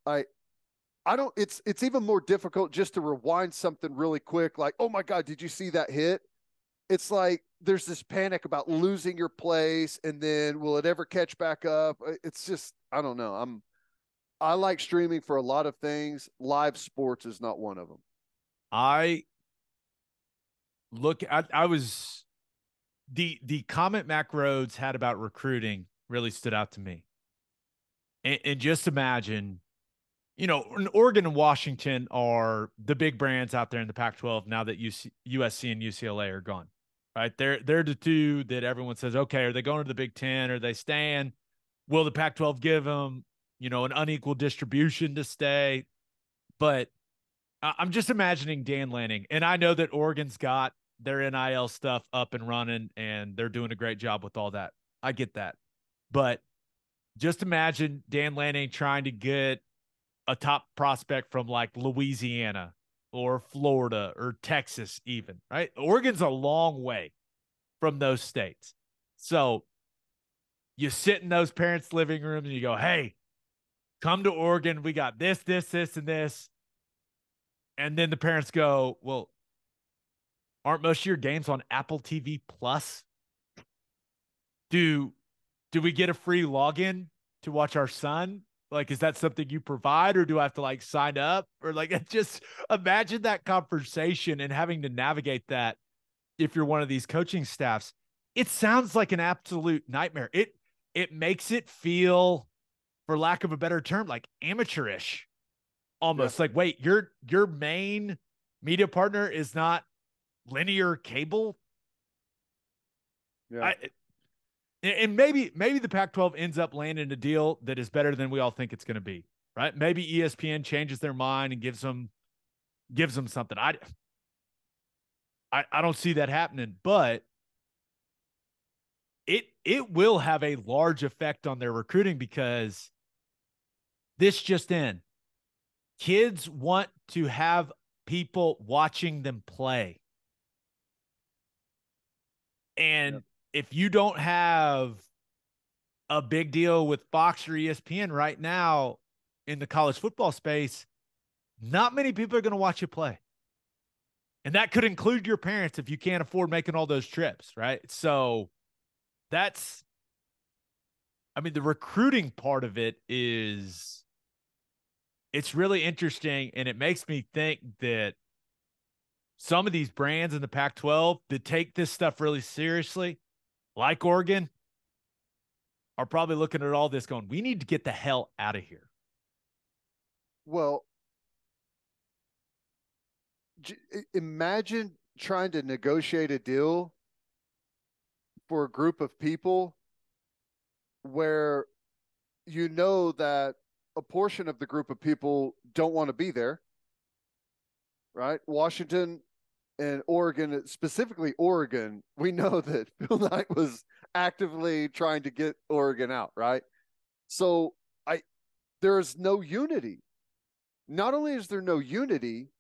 It's even more difficult just to rewind something really quick. Like, oh my God, did you see that hit? It's like, there's this panic about losing your place. And then will it ever catch back up? It's just, I don't know. I like streaming for a lot of things. Live sports is not one of them. I was the comment Mack Rhoades had about recruiting really stood out to me. And just imagine, Oregon and Washington are the big brands out there in the Pac-12 now that USC and UCLA are gone, right? They're the two that everyone says, okay, are they going to the Big Ten? Are they staying? Will the Pac-12 give them, an unequal distribution to stay? But I'm just imagining Dan Lanning, and I know that Oregon's got their NIL stuff up and running, and they're doing a great job with all that. I get that. But just imagine Dan Lanning trying to get a top prospect from like Louisiana or Florida or Texas, even, right? Oregon's a long way from those states. So you sit in those parents' living rooms and you go, hey, come to Oregon. We got this, and this. And then the parents go, well, aren't most of your games on Apple TV Plus? Do we get a free login to watch our son? Like, is that something you provide, or do I have to like sign up? Or like, just imagine that conversation and having to navigate that if you're one of these coaching staffs. It sounds like an absolute nightmare. It makes it feel, for lack of a better term, like amateurish almost. Yeah. Like, wait, your main media partner is not linear cable? Yeah. I And maybe the Pac-12 ends up landing a deal that is better than we all think it's going to be, right? Maybe ESPN changes their mind and gives them something. I don't see that happening, but it will have a large effect on their recruiting, because this just in, kids want to have people watching them play. And Yep. if you don't have a big deal with Fox or ESPN right now in the college football space, not many people are going to watch you play. And that could include your parents if you can't afford making all those trips, right? So that's, I mean, the recruiting part of it is, it's really interesting. And it makes me think that some of these brands in the Pac-12 that take this stuff really seriously, like Oregon, are probably looking at all this going, we need to get the hell out of here. Well, imagine trying to negotiate a deal for a group of people where you know that a portion of the group of people don't want to be there, right? Washington and Oregon, specifically Oregon, we know that Phil Knight was actively trying to get Oregon out, right? So there is no unity. Not only is there no unity,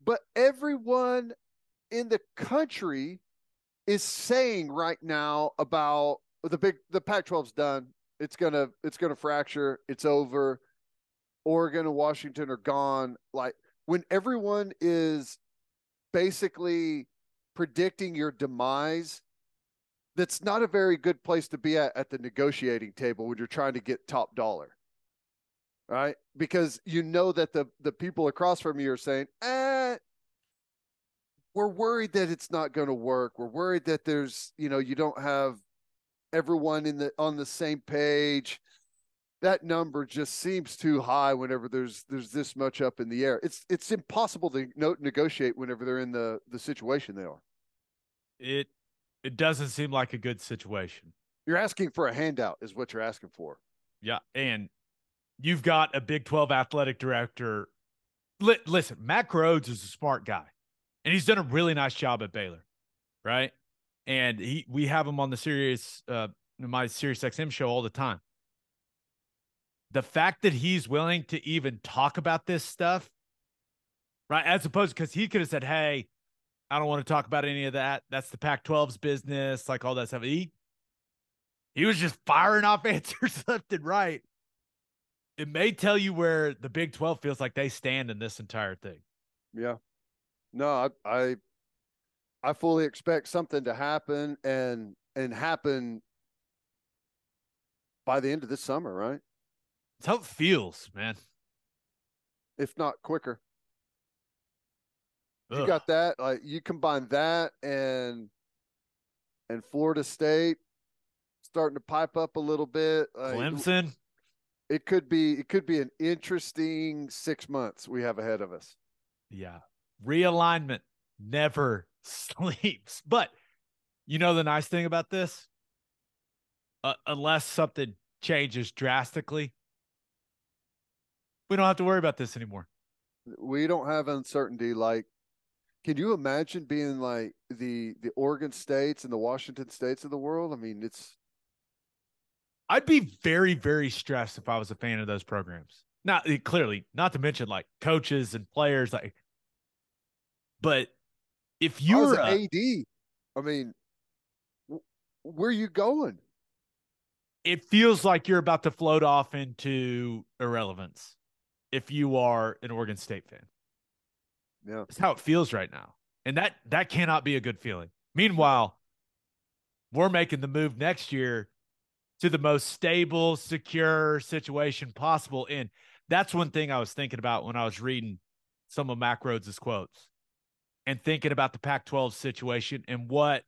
but everyone in the country is saying right now about the Pac-12's done. It's gonna fracture. It's over. Oregon and Washington are gone. Like, when everyone is basically predicting your demise, that's not a very good place to be at the negotiating table when you're trying to get top dollar, right? Because you know that the people across from you are saying, we're worried that it's not going to work. We're worried that there's, you don't have everyone on the same page. That number just seems too high whenever there's this much up in the air. It's impossible to negotiate whenever they're in the situation they are. It doesn't seem like a good situation. You're asking for a handout is what you're asking for. Yeah, and you've got a Big 12 athletic director. Listen, Mack Rhoades is a smart guy, and he's done a really nice job at Baylor, right? And we have him on the my Sirius XM show all the time. The fact that he's willing to even talk about this stuff, right? As opposed, because he could have said, hey, I don't want to talk about any of that. That's the Pac-12's business, like all that stuff. He was just firing off answers left and right. It may tell you where the Big 12 feels like they stand in this entire thing. Yeah. No, I fully expect something to happen and happen by the end of this summer, right? It's how it feels, man. If not quicker. You Ugh. got that. Like, you combine that and Florida State starting to pipe up a little bit. Clemson. It could be an interesting 6 months we have ahead of us. Yeah. Realignment never sleeps. But you know the nice thing about this? Unless something changes drastically, we don't have to worry about this anymore. We don't have uncertainty. Like, can you imagine being like the Oregon States and the Washington States of the world? I mean, I'd be very, very stressed if I was a fan of those programs. Not clearly, not to mention like coaches and players, like, but if I was you're an AD. I mean, where are you going? it feels like you're about to float off into irrelevance if you are an Oregon State fan. Yeah. That's how it feels right now. And that cannot be a good feeling. Meanwhile, we're making the move next year to the most stable, secure situation possible. And that's one thing I was thinking about when I was reading some of Mack Rhoades' quotes and thinking about the Pac-12 situation and what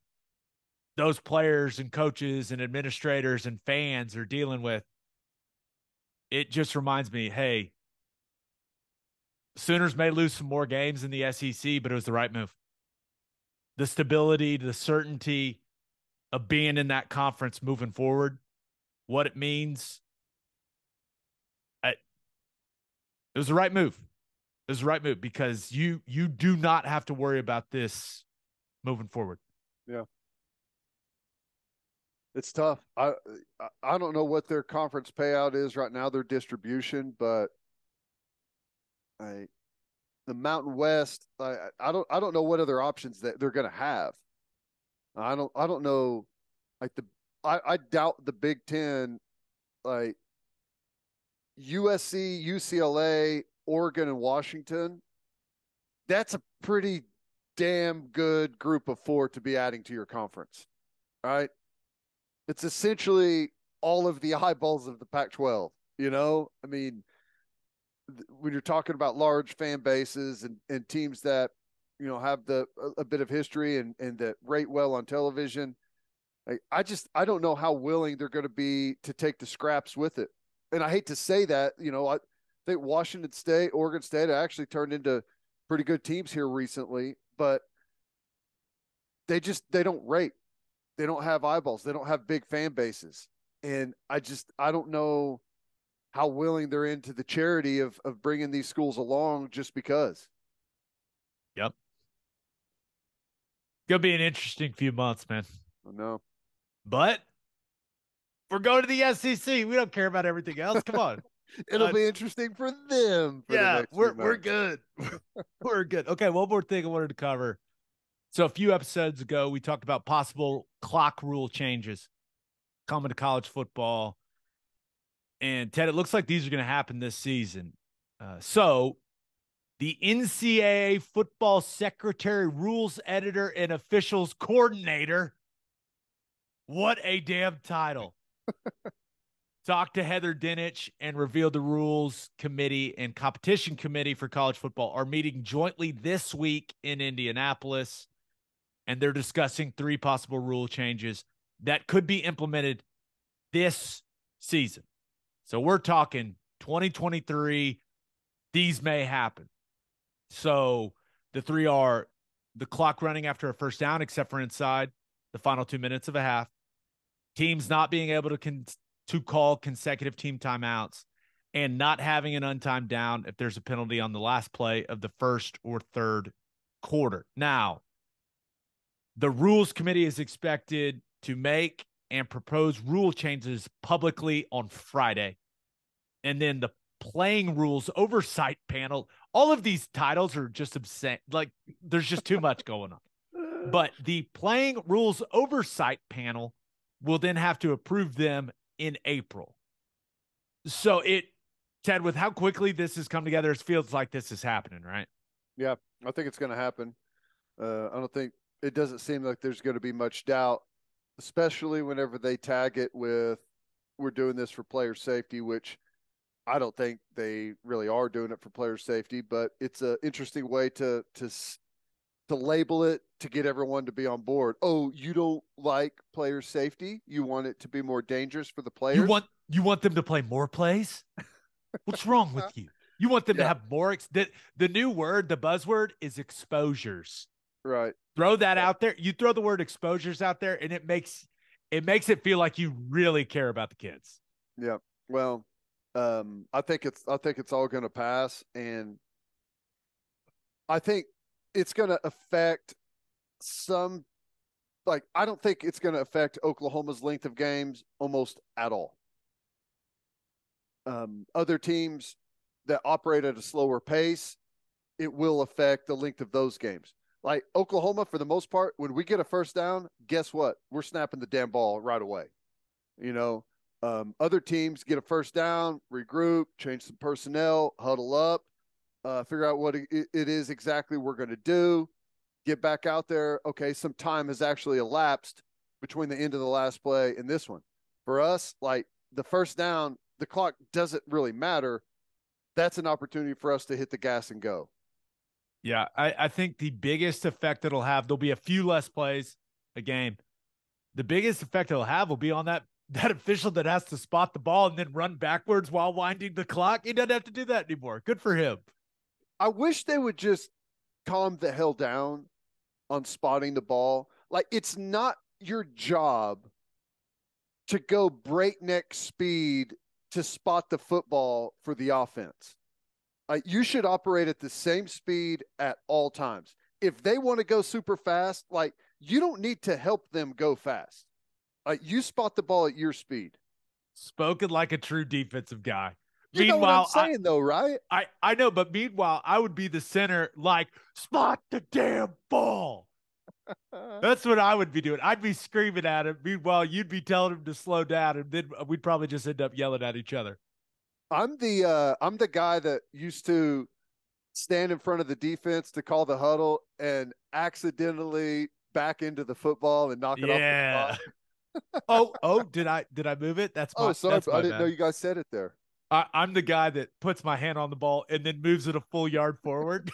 those players and coaches and administrators and fans are dealing with. It just reminds me, hey, Sooners may lose some more games in the SEC, but it was the right move. The stability, the certainty of being in that conference moving forward, what it means, it was the right move. It was the right move because you do not have to worry about this moving forward. Yeah. It's tough. I don't know what their conference payout is right now, their distribution, but the Mountain West, I don't know what other options that they're going to have. I don't know. Like I doubt the Big Ten, like USC, UCLA, Oregon, and Washington. That's a pretty damn good group of four to be adding to your conference. All right. It's essentially all of the eyeballs of the Pac-12. I mean, when you're talking about large fan bases and teams that have a bit of history and that rate well on television, I don't know how willing they're going to be to take the scraps with it. And I hate to say that, I think Washington State, Oregon State actually turned into pretty good teams here recently, but they don't rate. They don't have eyeballs. They don't have big fan bases. And I don't know how willing they're into the charity of bringing these schools along just because. Yep. Gonna be an interesting few months, man. I know. But we're going to the SEC. We don't care about everything else. Come on. It'll be interesting for them for the next few we're months. good. We're good. Okay, one more thing I wanted to cover. So a few episodes ago, we talked about possible clock rule changes coming to college football. And Ted, it looks like these are going to happen this season. So the NCAA football secretary, rules editor, and officials coordinator. What a damn title. Talked to Heather Dinich and revealed the rules committee and competition committee for college football are meeting jointly this week in Indianapolis. And they're discussing 3 possible rule changes that could be implemented this season. So we're talking 2023. These may happen. So the 3 are the clock running after a first down, except for inside the final 2 minutes of a half. Teams not being able to call consecutive team timeouts and not having an untimed down if there's a penalty on the last play of the first or third quarter. Now, the rules committee is expected to make and propose rule changes publicly on Friday. And then the playing rules oversight panel, all of these titles are just obscene. Like, there's just too much going on. But the playing rules oversight panel will then have to approve them in April. So Ted, with how quickly this has come together, it feels like this is happening, right? Yeah, I think it's going to happen. It doesn't seem like there's going to be much doubt, especially whenever they tag it with we're doing this for player safety, which I don't think they really are doing it for player safety, but it's an interesting way to label it to get everyone to be on board. Oh, you don't like player safety? You want it to be more dangerous for the players? You want them to play more plays? What's wrong with you? You want them to have more the new word, the buzzword is exposures. Right. Throw that out there. You throw the word exposures out there and it makes it feel like you really care about the kids. Yeah. Well, I think it's all going to pass, and I think it's going to affect I don't think it's going to affect Oklahoma's length of games almost at all. Other teams that operate at a slower pace, it will affect the length of those games. Like Oklahoma, for the most part, when we get a first down, guess what? We're snapping the damn ball right away. You know, other teams get a first down, regroup, change some personnel, huddle up, figure out what it is exactly we're going to do, get back out there. Okay, some time has actually elapsed between the end of the last play and this one. For us, like the first down, the clock doesn't really matter. That's an opportunity for us to hit the gas and go. Yeah, I think the biggest effect it'll have, there'll be a few less plays a game. The biggest effect it'll have will be on that official that has to spot the ball and then run backwards while winding the clock. He doesn't have to do that anymore. Good for him. I wish they would just calm the hell down on spotting the ball. Like, it's not your job to go breakneck speed to spot the football for the offense. You should operate at the same speed at all times. If they want to go super fast, like, you don't need to help them go fast. You spot the ball at your speed. Spoken like a true defensive guy. You know what I'm saying, though, right? I know, but meanwhile, I would be the center, like, spot the damn ball. That's what I would be doing. I'd be screaming at him. Meanwhile, you'd be telling him to slow down, and then we'd probably just end up yelling at each other. I'm the guy that used to stand in front of the defense to call the huddle and accidentally back into the football and knock it off the clock. Did I move it? That's my. Sorry, that's my I didn't bad. know you guys said it there. I'm the guy that puts my hand on the ball and then moves it a full yard forward.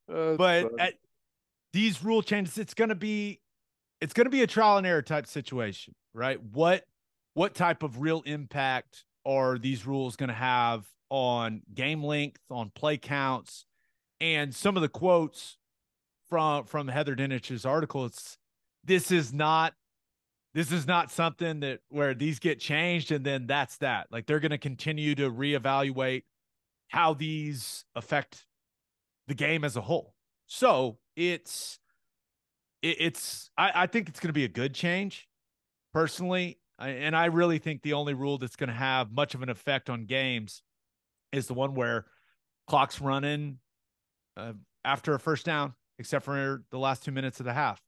But these rule changes, it's gonna be a trial and error type situation, right? What type of real impact are these rules going to have on game length, on play counts, and some of the quotes from Heather Dinich's article? This is not something that where these get changed and then that's that. Like, they're going to continue to reevaluate how these affect the game as a whole. So I think it's going to be a good change personally. And I really think the only rule that's going to have much of an effect on games is the one where clock's running after a first down, except for the last 2 minutes of the half.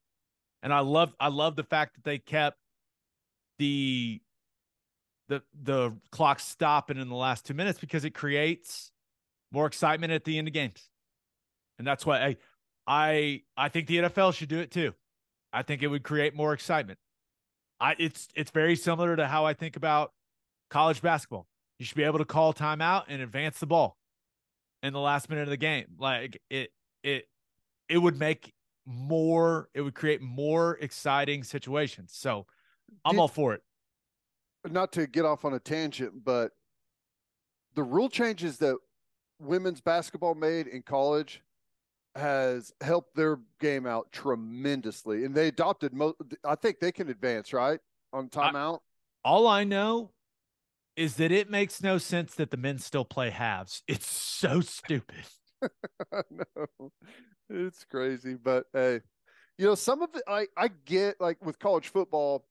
And I love the fact that they kept the clock stopping in the last 2 minutes, because it creates more excitement at the end of games. And that's why I think the NFL should do it too. I think it would create more excitement. It's very similar to how I think about college basketball. You should be able to call timeout and advance the ball in the last minute of the game. Like, it would create more exciting situations. So I'm all for it. Not to get off on a tangent, but the rule changes that women's basketball made in college has helped their game out tremendously. And they adopted I think they can advance, right? On timeout. All I know is that it makes no sense that the men still play halves. It's so stupid. No, it's crazy. But hey, some of it I get, like with college football,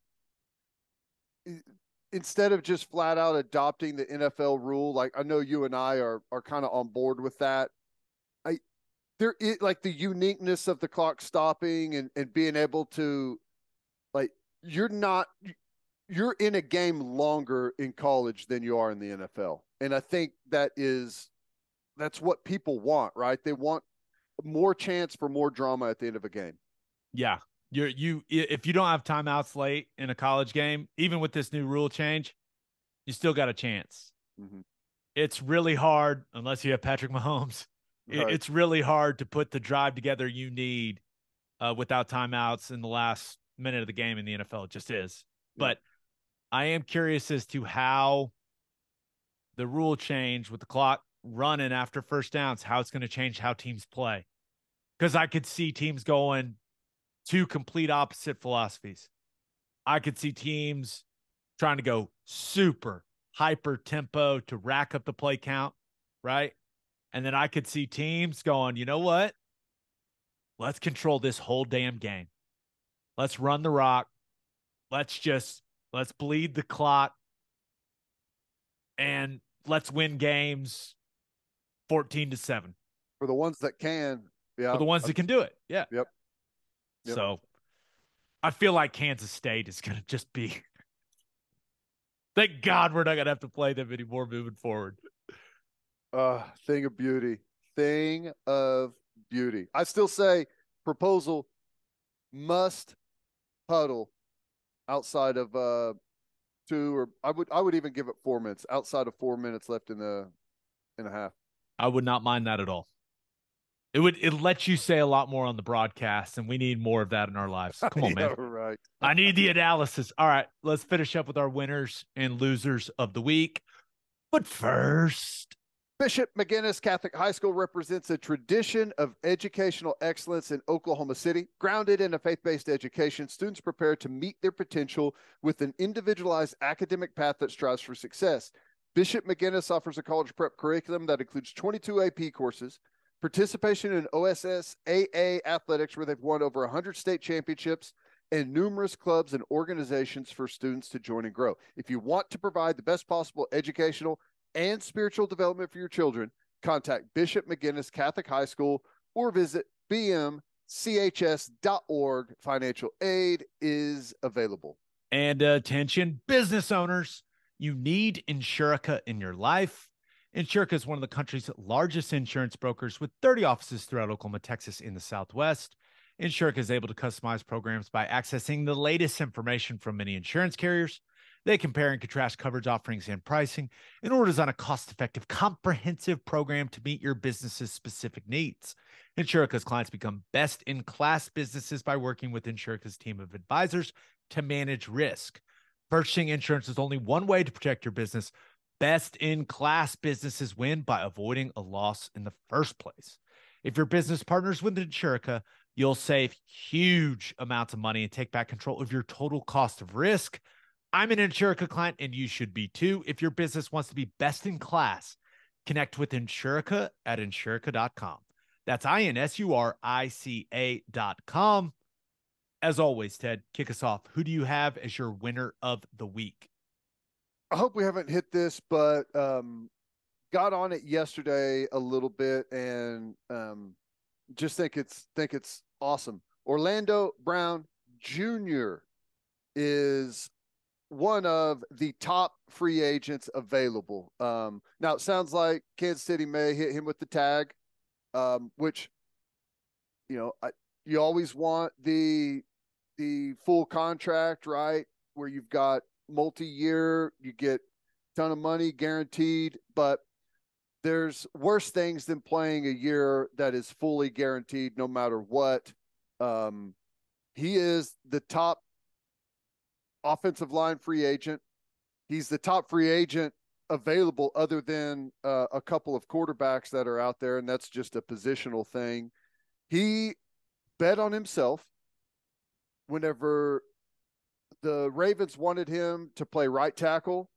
instead of just flat out adopting the NFL rule, like I know you and I are kind of on board with that. There is, like, the uniqueness of the clock stopping and being able to, like, you're in a game longer in college than you are in the NFL. And I think that's what people want, right? They want more chance for more drama at the end of a game. Yeah. If you don't have timeouts late in a college game, even with this new rule change, you still got a chance. Mm-hmm. It's really hard, unless you have Patrick Mahomes. Right. It's really hard to put the drive together you need without timeouts in the last minute of the game in the NFL. It just is. Yeah. But I am curious as to how the rule change with the clock running after first downs, how it's going to change how teams play. Because I could see teams going two complete opposite philosophies. I could see teams trying to go super hyper tempo to rack up the play count, right? And then I could see teams going, you know what? Let's control this whole damn game. Let's run the rock. Let's bleed the clock. and let's win games 14-7 For the ones that can, yeah. for the ones that can do it. Yeah. Yep. So I feel like Kansas State is going to just be. Thank God we're not going to have to play them anymore moving forward. Thing of beauty. Thing of beauty. I still say proposal must huddle outside of 2, or I would even give it 4 minutes, outside of 4 minutes left in a half. I would not mind that at all. It lets you say a lot more on the broadcast, and we need more of that in our lives. Come on, man. Right. I need the analysis. All right, let's finish up with our winners and losers of the week. But first, Bishop McGuinness Catholic High School represents a tradition of educational excellence in Oklahoma City. Grounded in a faith-based education, students prepare to meet their potential with an individualized academic path that strives for success. Bishop McGuinness offers a college prep curriculum that includes 22 AP courses, participation in OSSAA athletics, where they've won over 100 state championships, and numerous clubs and organizations for students to join and grow. If you want to provide the best possible educational and spiritual development for your children, contact Bishop McGuinness Catholic High School or visit bmchs.org. Financial aid is available. And attention, business owners, you need Insurica in your life. Insurica is one of the country's largest insurance brokers with 30 offices throughout Oklahoma, Texas, in the Southwest. Insurica is able to customize programs by accessing the latest information from many insurance carriers. They compare and contrast coverage offerings and pricing in order to design a cost-effective, comprehensive program to meet your business's specific needs. Insurica's clients become best-in-class businesses by working with Insurica's team of advisors to manage risk. Purchasing insurance is only one way to protect your business. Best-in-class businesses win by avoiding a loss in the first place. If your business partners with Insurica, you'll save huge amounts of money and take back control of your total cost of risk. I'm an Insurica client, and you should be too. If your business wants to be best in class, connect with Insurica at Insurica.com. That's INSURICA.com. As always, Ted, kick us off. Who do you have as your winner of the week? I hope we haven't hit this, but got on it yesterday a little bit, and just think it's awesome. Orlando Brown Jr. is one of the top free agents available. Now it sounds like Kansas City may hit him with the tag, which, you always want the full contract, right? Where you've got multi-year, you get a ton of money guaranteed, but there's worse things than playing a year that is fully guaranteed no matter what. He is the top offensive line free agent. He's the top free agent available other than a couple of quarterbacks that are out there, and that's just a positional thing. He bet on himself whenever the Ravens wanted him to play right tackle.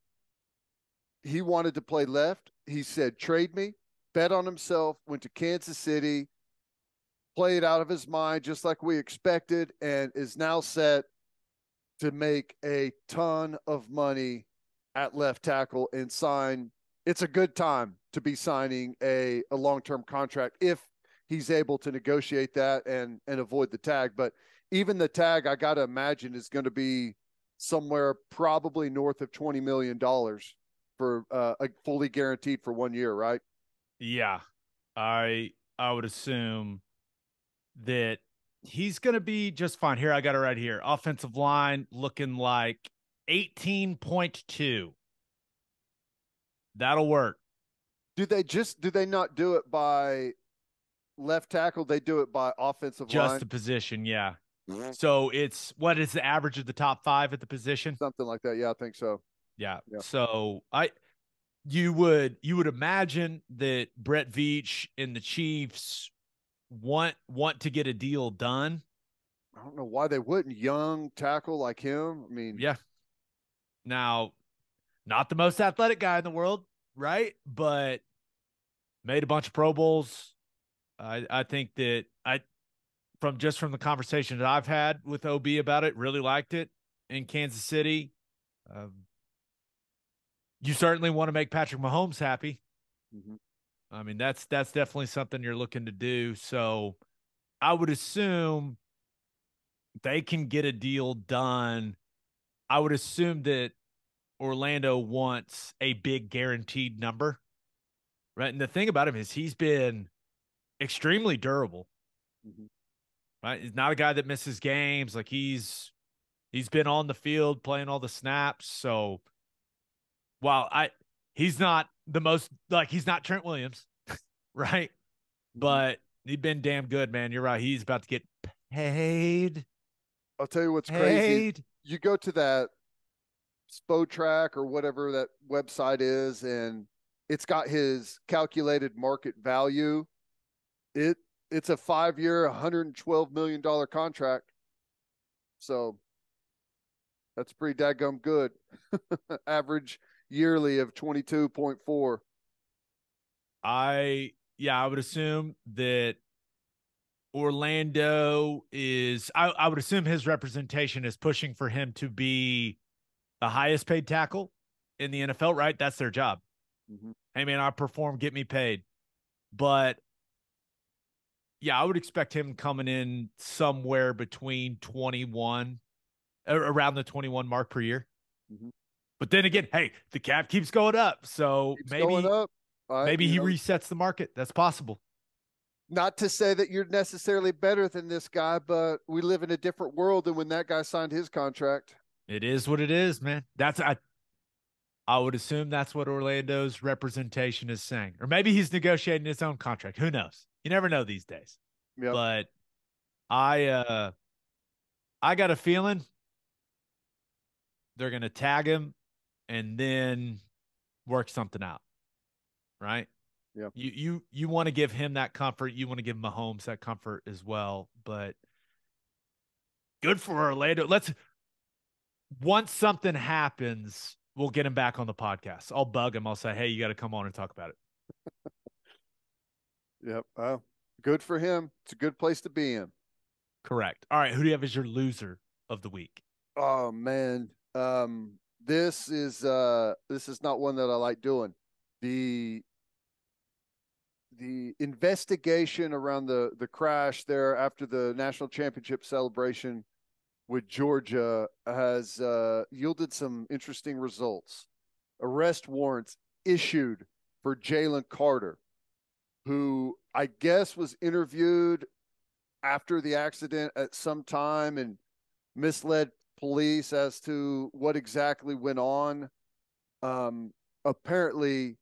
He wanted to play left. He said, trade me, bet on himself, went to Kansas City, played out of his mind just like we expected, and is now set to make a ton of money at left tackle and sign. It's a good time to be signing a long-term contract if he's able to negotiate that and avoid the tag. But even the tag, I got to imagine, is going to be somewhere probably north of $20 million for a fully guaranteed for 1 year, right? Yeah, I would assume that he's going to be just fine. Here, I got it right here. Offensive line looking like 18.2. That'll work. Do they not do it by left tackle? They do it by offensive line? Just the position, yeah. Mm-hmm. So what is the average of the top 5 at the position? Something like that. Yeah, I think so. Yeah. So you would imagine that Brett Veach and the Chiefs want to get a deal done. I don't know why they wouldn't. Young tackle like him. I mean, yeah. Now, not the most athletic guy in the world, right? But made a bunch of Pro Bowls. I think that from the conversations that I've had with OB about it, really liked it in Kansas City. You certainly want to make Patrick Mahomes happy. Mm-hmm. I mean, that's definitely something you're looking to do. So I would assume they can get a deal done. I would assume that Orlando wants a big guaranteed number, right? And the thing about him is he's been extremely durable, Mm-hmm. right? He's not a guy that misses games. Like he's been on the field playing all the snaps. So while he's not the most like he's not Trent Williams, right? Mm-hmm. But he's been damn good, man. You're right. He's about to get paid. I'll tell you what's crazy. Paid. You go to that Spotrac or whatever that website is, and it's got his calculated market value. It's a 5-year, $112 million contract. So that's pretty daggum good. Average yearly of 22.4. I would assume that Orlando is I would assume his representation is pushing for him to be the highest paid tackle in the NFL, right? That's their job. Mm-hmm. Hey man, I perform, get me paid. But yeah, I would expect him coming in somewhere between 21 around the 21 mark per year. Mm-hmm. But then again, hey, the cap keeps going up. So Keeps going maybe up. maybe he resets the market. That's possible. Not to say that you're necessarily better than this guy, but we live in a different world than when that guy signed his contract. It is what it is, man. I would assume that's what Orlando's representation is saying. Or maybe he's negotiating his own contract. Who knows? You never know these days. Yep. But I got a feeling they're going to tag him and then work something out. Right? Yeah. You want to give him that comfort. You want to give Mahomes that comfort as well. But good for Orlando. Once something happens, we'll get him back on the podcast. I'll bug him. I'll say, hey, you got to come on and talk about it. Yep. Good for him. It's a good place to be in. Correct. All right. Who do you have as your loser of the week? Oh man. This is not one that I like doing. The investigation around the crash there after the national championship celebration with Georgia has yielded some interesting results. Arrest warrants issued for Jalen Carter, who I guess was interviewed after the accident at some time and misled police as to what exactly went on. Apparently,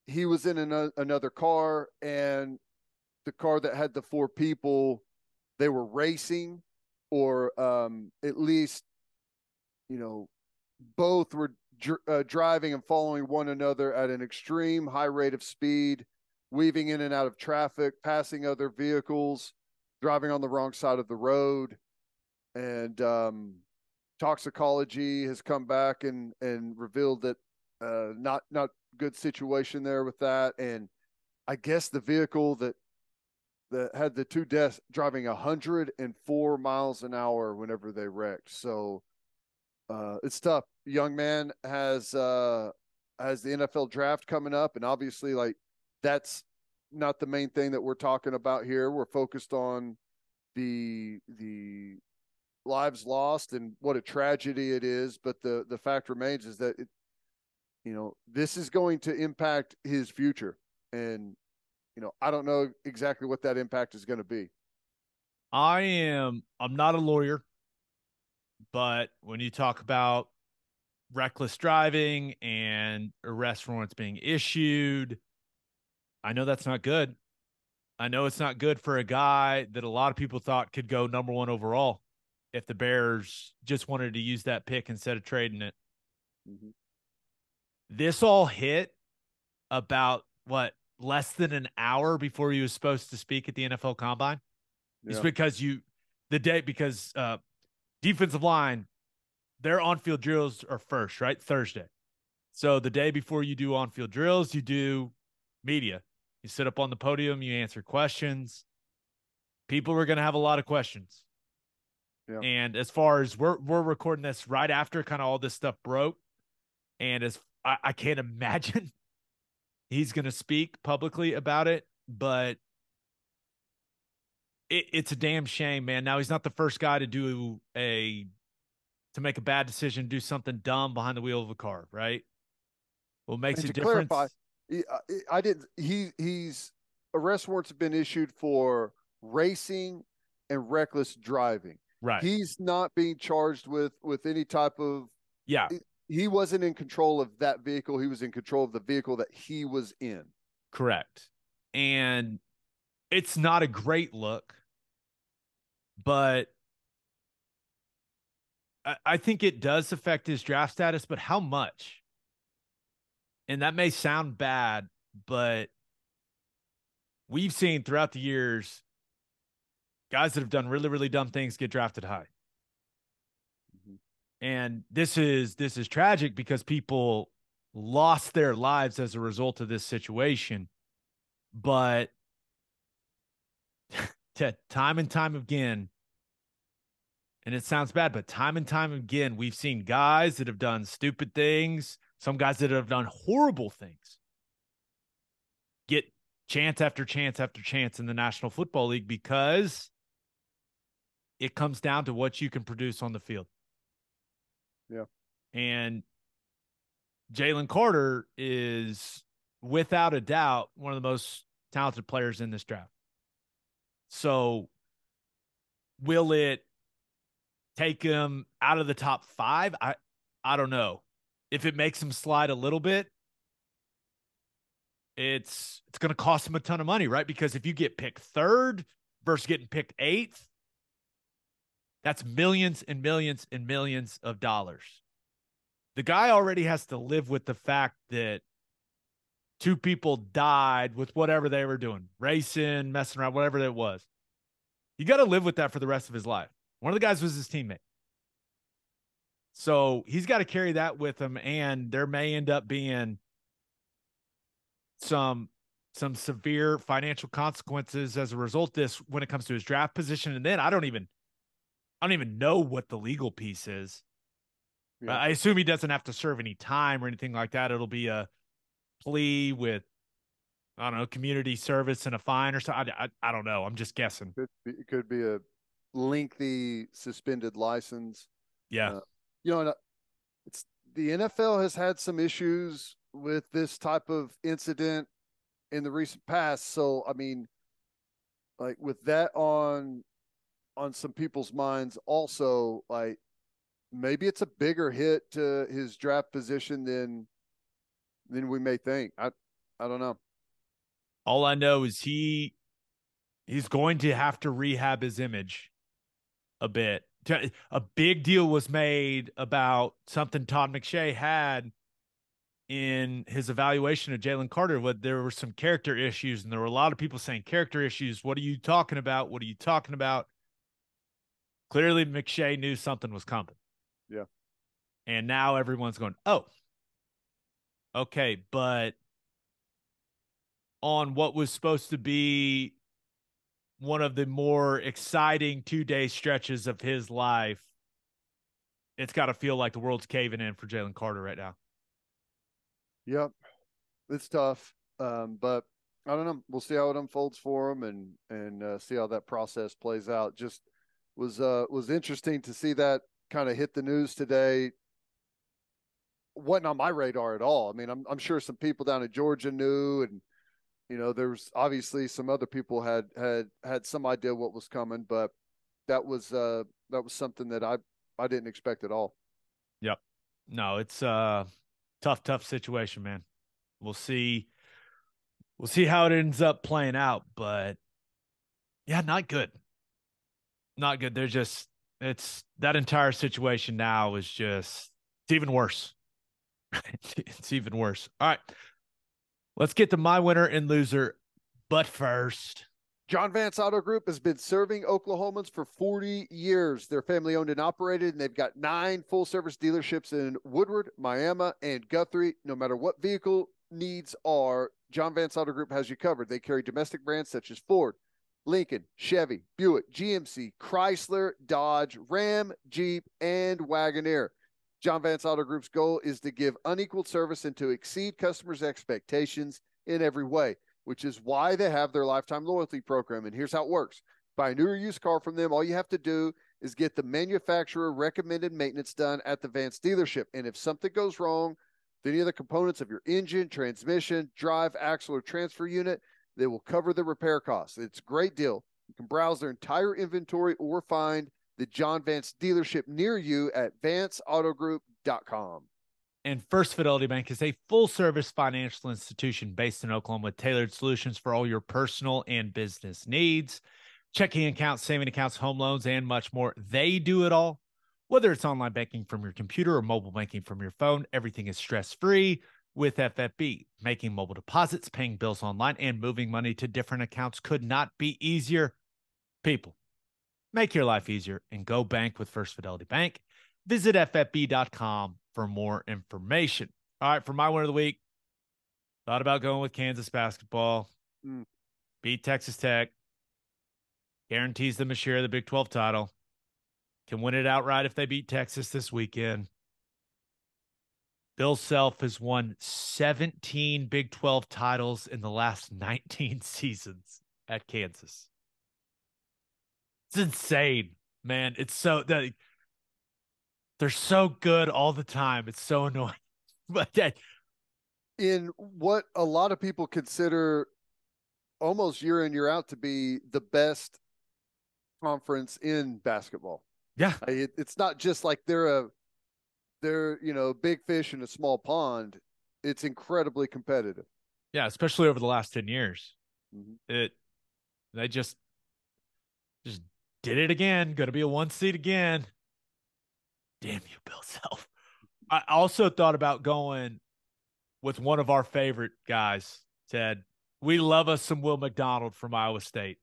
he was in another car, and the car that had the 4 people, they were racing, or at least, both were driving and following one another at an extreme high rate of speed, weaving in and out of traffic, passing other vehicles, driving on the wrong side of the road. And toxicology has come back and revealed that not good situation there with that. And I guess the vehicle that had the 2 deaths driving 104 miles an hour whenever they wrecked. So it's tough. Young man has the NFL draft coming up, and obviously, like, that's not the main thing that we're talking about here. We're focused on the lives lost and what a tragedy it is. But the fact remains is that this is going to impact his future, and I don't know exactly what that impact is going to be. I'm not a lawyer, but when you talk about reckless driving and arrest warrants being issued, I know that's not good. I know it's not good for a guy that a lot of people thought could go number 1 overall if the Bears just wanted to use that pick instead of trading it. Mm-hmm. This all hit about less than an hour before he was supposed to speak at the NFL Combine. Yeah. It's because defensive line, their on-field drills are first, right? Thursday. So the day before you do on-field drills, you do media. You sit up on the podium, you answer questions. People are going to have a lot of questions. Yeah. And as far as we're recording this right after kind of all this stuff broke, and as I can't imagine he's going to speak publicly about it, but it's a damn shame, man. Now he's not the first guy to make a bad decision, do something dumb behind the wheel of a car, right? What makes And a to clarify, difference? I didn't. He's arrest warrants have been issued for racing and reckless driving. Right. He's not being charged with any type of. Yeah, He wasn't in control of that vehicle. He was in control of the vehicle that he was in. correct. And it's not a great look, but I think it does affect his draft status, but how much? And that may sound bad, but we've seen throughout the years guys that have done really, really dumb things get drafted high. Mm-hmm. And this is tragic because people lost their lives as a result of this situation. But time and time again, and it sounds bad, but time and time again, we've seen guys that have done stupid things, some guys that have done horrible things, get chance after chance after chance in the National Football League because it comes down to what you can produce on the field. Yeah. And Jalen Carter is, without a doubt, one of the most talented players in this draft. So will it take him out of the top 5? I don't know. If it makes him slide a little bit, it's going to cost him a ton of money, right? Because if you get picked 3rd versus getting picked 8th, that's millions and millions and millions of dollars. The guy already has to live with the fact that 2 people died with whatever they were doing, racing, messing around, whatever it was. You got to live with that for the rest of his life. One of the guys was his teammate. So he's got to carry that with him, and there may end up being some severe financial consequences as a result of this when it comes to his draft position. And then I don't even know what the legal piece is. Yeah. I assume he doesn't have to serve any time or anything like that. It'll be a plea with, I don't know, community service and a fine or something. I don't know. I'm just guessing. It could be a lengthy suspended license. Yeah. It's the NFL has had some issues with this type of incident in the recent past. So, I mean, like with that on some people's minds also, like maybe it's a bigger hit to his draft position than we may think. I don't know. All I know is he's going to have to rehab his image a bit. A big deal was made about something Todd McShay had in his evaluation of Jalen Carter. There were some character issues, and there were a lot of people saying character issues. What are you talking about? What are you talking about? Clearly, McShay knew something was coming. Yeah. And now everyone's going, oh, okay, but on what was supposed to be one of the more exciting 2-day stretches of his life, it's got to feel like the world's caving in for Jalen Carter right now. Yep. It's tough. But I don't know. We'll see how it unfolds for him and see how that process plays out. Just was interesting to see that kind of hit the news today. Wasn't on my radar at all. I mean, I'm sure some people down in Georgia knew, and there was obviously some other people had some idea what was coming, but that was something that I didn't expect at all. Yep. No, it's a tough situation, man. We'll see how it ends up playing out, but yeah, not good. Not good. It's that entire situation now is just, it's even worse. It's even worse. All right. Let's get to my winner and loser. But first, John Vance Auto Group has been serving Oklahomans for 40 years. They're family owned and operated, and they've got 9 full service dealerships in Woodward, Miami, and Guthrie. No matter what vehicle needs are, John Vance Auto Group has you covered. They carry domestic brands such as Ford, Lincoln, Chevy, Buick, GMC, Chrysler, Dodge, Ram, Jeep, and Wagoneer. John Vance Auto Group's goal is to give unequaled service and to exceed customers' expectations in every way, which is why they have their lifetime loyalty program. And here's how it works. Buy a new or used car from them. All you have to do is get the manufacturer recommended maintenance done at the Vance dealership. And if something goes wrong with any of the components of your engine, transmission, drive, axle, or transfer unit, they will cover the repair costs. It's a great deal. You can browse their entire inventory or find the John Vance dealership near you at vanceautogroup.com. And First Fidelity Bank is a full-service financial institution based in Oklahoma with tailored solutions for all your personal and business needs. Checking accounts, saving accounts, home loans, and much more. They do it all. Whether it's online banking from your computer or mobile banking from your phone, everything is stress-free with FFB. Making mobile deposits, paying bills online, and moving money to different accounts could not be easier. People, make your life easier and go bank with First Fidelity Bank. Visit ffb.com for more information. All right, for my winner of the week, thought about going with Kansas basketball. Beat Texas Tech. Guarantees them a share of the Big 12 title. Can win it outright if they beat Texas this weekend. Bill Self has won 17 Big 12 titles in the last 19 seasons at Kansas. It's insane, man. It's so they're so good all the time. It's so annoying. But in what a lot of people consider almost year in, year out to be the best conference in basketball. Yeah. It's not just like they're big fish in a small pond. It's incredibly competitive. Yeah, especially over the last 10 years. Mm-hmm. They just did it again. Going to be a 1 seed again. Damn you, Bill Self. I also thought about going with one of our favorite guys, Ted. We love us some Will McDonald from Iowa State.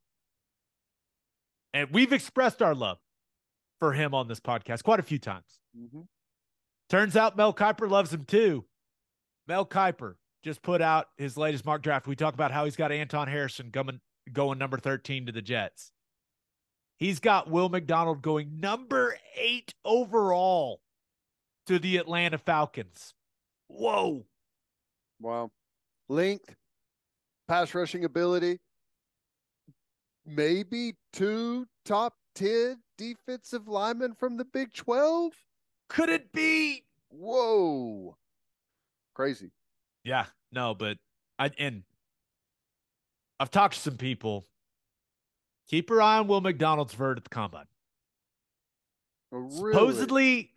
And we've expressed our love for him on this podcast quite a few times. Mm-hmm. Turns out Mel Kiper loves him too. Mel Kiper just put out his latest mock draft. We talk about how he's got Anton Harrison going number 13 to the Jets. He's got Will McDonald going number 8 overall to the Atlanta Falcons. Whoa. Wow. Length, pass rushing ability, maybe 2 top 10 defensive linemen from the Big 12? Could it be? Whoa. Crazy. Yeah, no, but I've talked to some people. Keep your eye on Will McDonald's vert at the combine. Oh, really?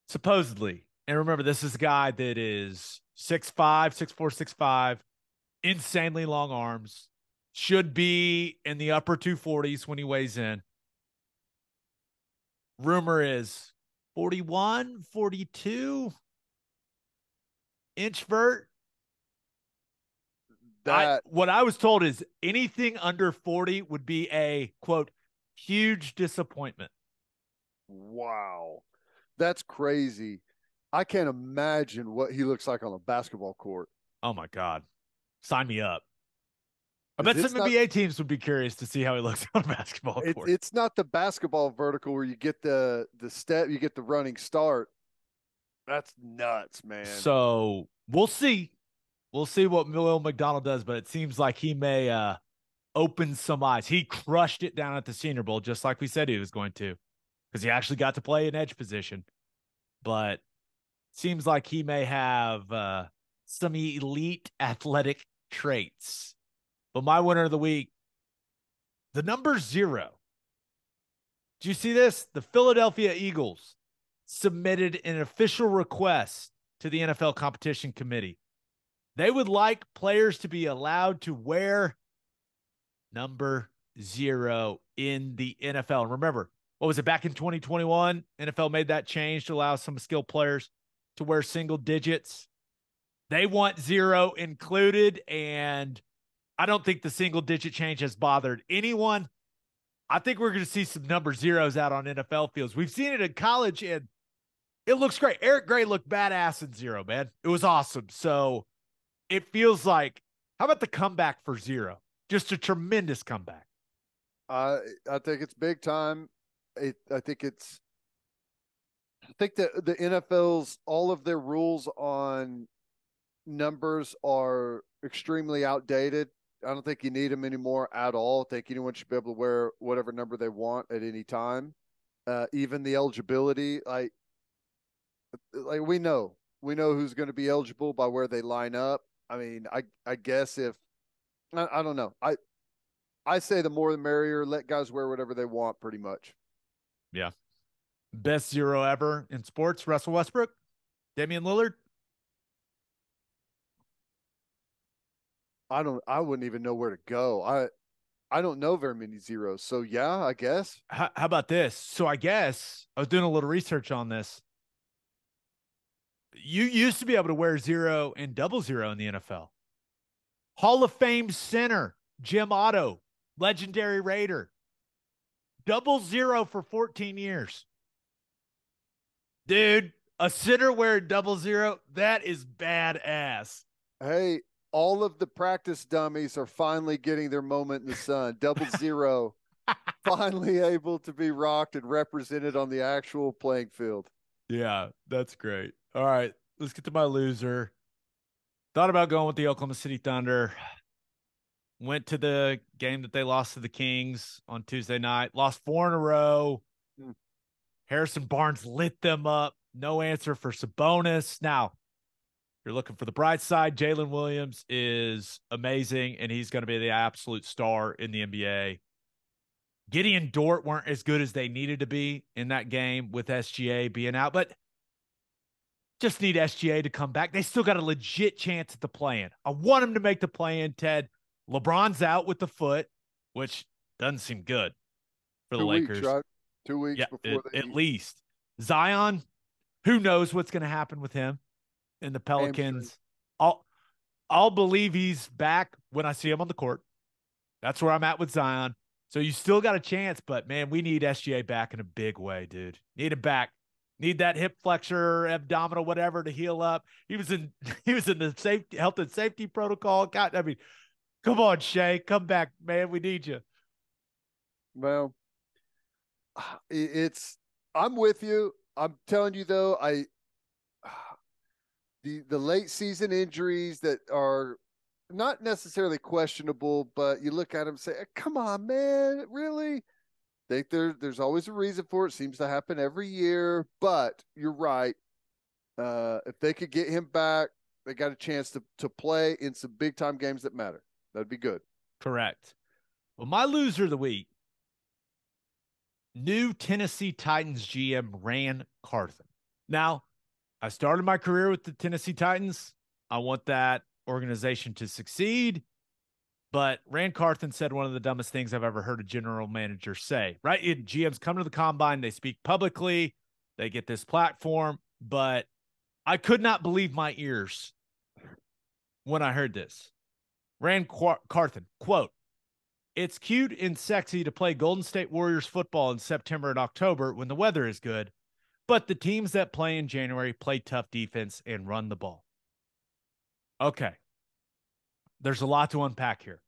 Supposedly, and remember, this is a guy that is 6'5", 6'4", 6'5", insanely long arms, should be in the upper 240s when he weighs in. Rumor is 41, 42 inch vert. What I was told is anything under 40 would be a, quote, huge disappointment. Wow. That's crazy. I can't imagine what he looks like on a basketball court. Oh, my God. Sign me up. I bet some NBA teams would be curious to see how he looks on a basketball court. It's not the basketball vertical where you get the step, you get the running start. That's nuts, man. So we'll see. We'll see what Will McDonald does, but it seems like he may open some eyes. He crushed it down at the Senior Bowl, just like we said he was going to, because he actually got to play an edge position. But seems like he may have some elite athletic traits. But my winner of the week, the number 0. Did you see this? The Philadelphia Eagles submitted an official request to the NFL Competition Committee. They would like players to be allowed to wear number 0 in the NFL. And remember, what was it, back in 2021? NFL made that change to allow some skilled players to wear single digits. They want 0 included, and I don't think the single digit change has bothered anyone. I think we're going to see some number 0s out on NFL fields. We've seen it in college, and it looks great. Eric Gray looked badass in 0, man. It was awesome. So it feels like, how about the comeback for 0? Just a tremendous comeback. I think it's big time. I think it's I think that the NFL's all of their rules on numbers are extremely outdated. I don't think you need them anymore at all. I think anyone should be able to wear whatever number they want at any time. Even the eligibility, like we know who's going to be eligible by where they line up. I mean, I guess if I don't know, I say the more the merrier. Let guys wear whatever they want, pretty much. Yeah. Best zero ever in sports, Russell Westbrook, Damian Lillard. I wouldn't even know where to go. I don't know very many zeros. So yeah, I guess. How about this? So I guess I was doing a little research on this. You used to be able to wear 0 and 00 in the NFL. Hall of Fame center, Jim Otto, legendary Raider. 00 for 14 years. Dude, a center wearing 00, that is badass. Hey, all of the practice dummies are finally getting their moment in the sun. 00, finally able to be rocked and represented on the actual playing field. Yeah, that's great. All right, let's get to my loser. Thought about going with the Oklahoma City Thunder. Went to the game that they lost to the Kings on Tuesday night. Lost 4 in a row. Harrison Barnes lit them up. No answer for Sabonis. Now, you're looking for the bright side. Jalen Williams is amazing, and he's going to be the absolute star in the NBA. Gideon Dort weren't as good as they needed to be in that game with SGA being out, but just need SGA to come back. They still got a legit chance at the play-in. I want them to make the play-in, Ted. LeBron's out with the foot, which doesn't seem good for the Lakers. Weeks, right? 2 weeks before at least. Zion, who knows what's going to happen with him and the Pelicans. I'll believe he's back when I see him on the court. That's where I'm at with Zion. So you still got a chance, but man, we need SGA back in a big way, dude. Need him back. Need that hip flexor, abdominal, whatever to heal up. He was in the safety, health and safety protocol. God, I mean, come on, Shea, come back, man. We need you. Well, I'm with you. I'm telling you though, the late season injuries that are not necessarily questionable, but you look at them and say, come on, man, really? Think there's always a reason for it. Seems to happen every year, but you're right. If they could get him back, they got a chance to play in some big time games that matter. That'd be good. Correct. Well, my loser of the week, new Tennessee Titans GM Ran Carthon. Now, I started my career with the Tennessee Titans. I want that organization to succeed. But Rand Carthon said one of the dumbest things I've ever heard a general manager say, right? GMs come to the combine, they speak publicly, they get this platform, but I could not believe my ears when I heard this. Rand Carthon, quote, "It's cute and sexy to play Golden State Warriors football in September and October when the weather is good, but the teams that play in January play tough defense and run the ball." Okay. There's a lot to unpack here.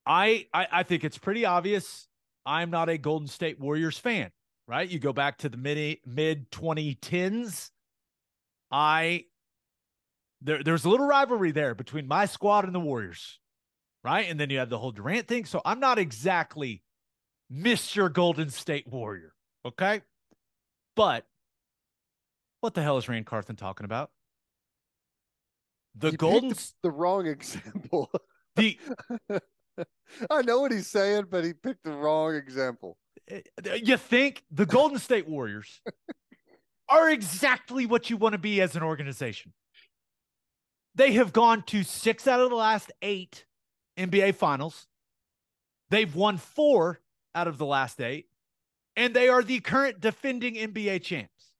I think it's pretty obvious I'm not a Golden State Warriors fan, right? You go back to the mid 2010s. There's a little rivalry there between my squad and the Warriors, right? And then you have the whole Durant thing. So I'm not exactly Mr. Golden State Warrior, okay? But what the hell is Rand Carthon talking about? The wrong example. I know what he's saying, but he picked the wrong example. You think the Golden State Warriors are exactly what you want to be as an organization. They have gone to 6 out of the last 8 NBA finals. They've won 4 out of the last 8, and they are the current defending NBA champs.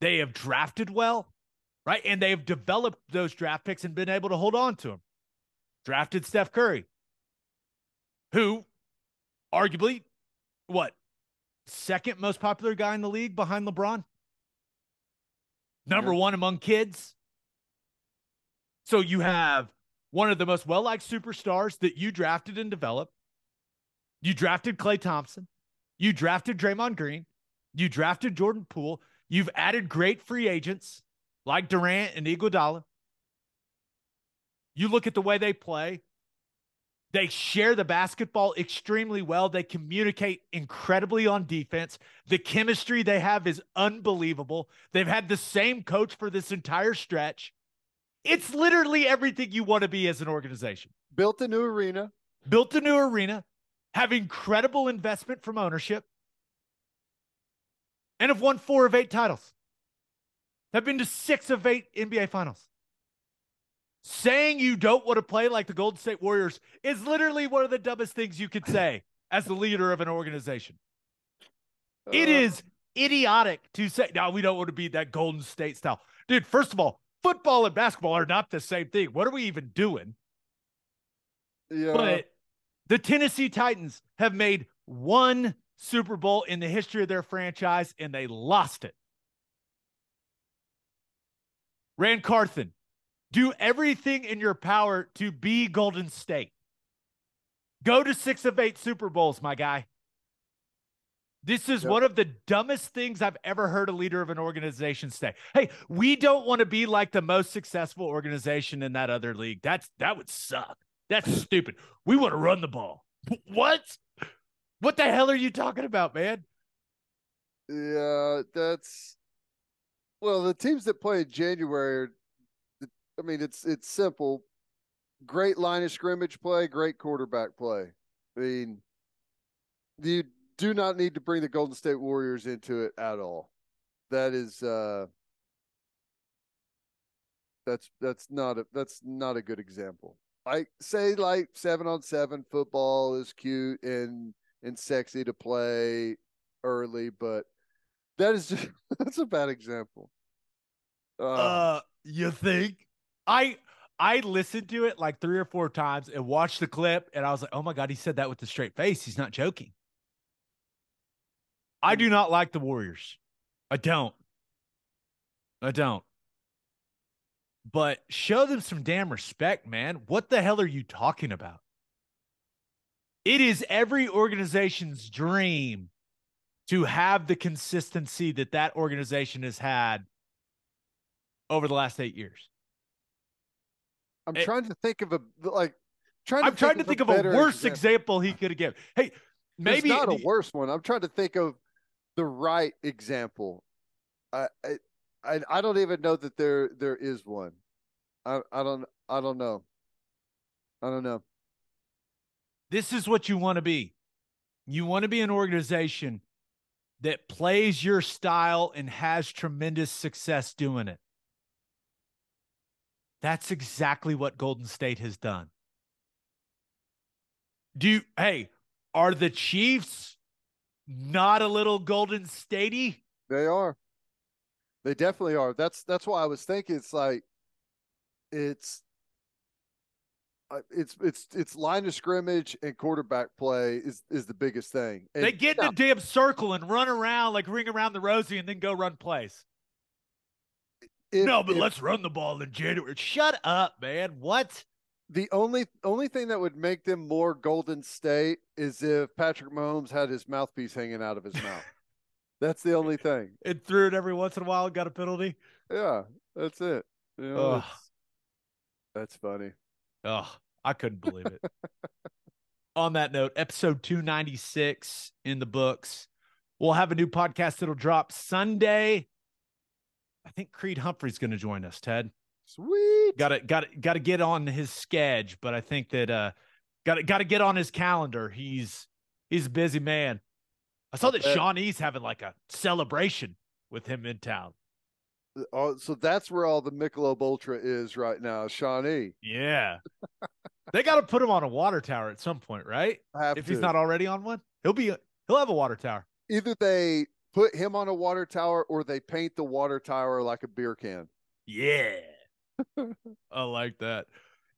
They have drafted well, right? And they've developed those draft picks and been able to hold on to them. Drafted Steph Curry, who arguably, second most popular guy in the league behind LeBron? Number 1 among kids. So you have one of the most well-liked superstars that you drafted and developed. You drafted Klay Thompson. You drafted Draymond Green. You drafted Jordan Poole. You've added great free agents like Durant and Iguodala. You look at the way they play. They share the basketball extremely well. They communicate incredibly on defense. The chemistry they have is unbelievable. They've had the same coach for this entire stretch. It's literally everything you want to be as an organization. Built a new arena. Have incredible investment from ownership, and have won 4 of 8 titles. Have been to 6 of 8 NBA finals. Saying you don't want to play like the Golden State Warriors is literally one of the dumbest things you could say as the leader of an organization. It is idiotic to say, no, we don't want to be that Golden State style. Dude, first of all, football and basketball are not the same thing. What are we even doing? Yeah. But the Tennessee Titans have made 1 Super Bowl in the history of their franchise, and they lost it. Rand Carthon, do everything in your power to be Golden State. Go to 6 of 8 Super Bowls, my guy. This is one of the dumbest things I've ever heard a leader of an organization say. Hey, we don't want to be like the most successful organization in that other league. That would suck. That's stupid. We want to run the ball. What? What the hell are you talking about, man? Yeah, well, the teams that play in January, I mean, it's simple. Great line of scrimmage play, great quarterback play. I mean, you do not need to bring the Golden State Warriors into it at all. That is that's not a good example. I say like 7-on-7 football is cute and sexy to play early, but that is just that's a bad example. You think? I listened to it like 3 or 4 times and watched the clip, and I was like, oh my God, he said that with a straight face. He's not joking. I do not like the Warriors. I don't. But show them some damn respect, man. What the hell are you talking about? It is every organization's dream to have the consistency that organization has had over the last 8 years. I'm trying to think of a worse example he could have given. Hey, maybe it's not a worse one. I'm trying to think of the right example. I don't even know that there is one. I don't know. This is what you want to be. You want to be an organization that plays your style and has tremendous success doing it. That's exactly what Golden State has done. Are the Chiefs not a little Golden Statey? They are. They definitely are. That's why I was thinking it's line of scrimmage and quarterback play is the biggest thing. And they get in a damn circle and run around like ring around the rosy and then go run plays. Let's run the ball in January. Shut up, man. What? The only thing that would make them more Golden State is if Patrick Mahomes had his mouthpiece hanging out of his mouth. That's the only thing. It threw it every once in a while and got a penalty. Yeah, that's it. You know, that's funny. Oh, I couldn't believe it. On that note, episode 296 in the books. We'll have a new podcast that'll drop Sunday. I think Creed Humphrey's going to join us, Ted. Sweet. Got to get on his schedule, but I think that got to get on his calendar. He's a busy man. I saw that Shawnee's having like a celebration with him in town. Oh, so that's where all the Michelob Ultra is right now, Shawnee. Yeah. They got to put him on a water tower at some point, right? He's not already on one, he'll have a water tower. Either they put him on a water tower or they paint the water tower like a beer can. Yeah. I like that.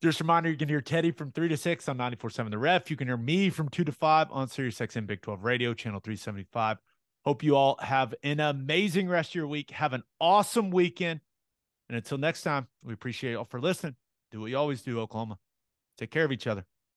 Just a reminder, you can hear Teddy from 3 to 6 on 94.7 The Ref. You can hear me from 2 to 5 on SiriusXM Big 12 Radio, channel 375. Hope you all have an amazing rest of your week. Have an awesome weekend. And until next time, we appreciate you all for listening. Do what you always do, Oklahoma. Take care of each other.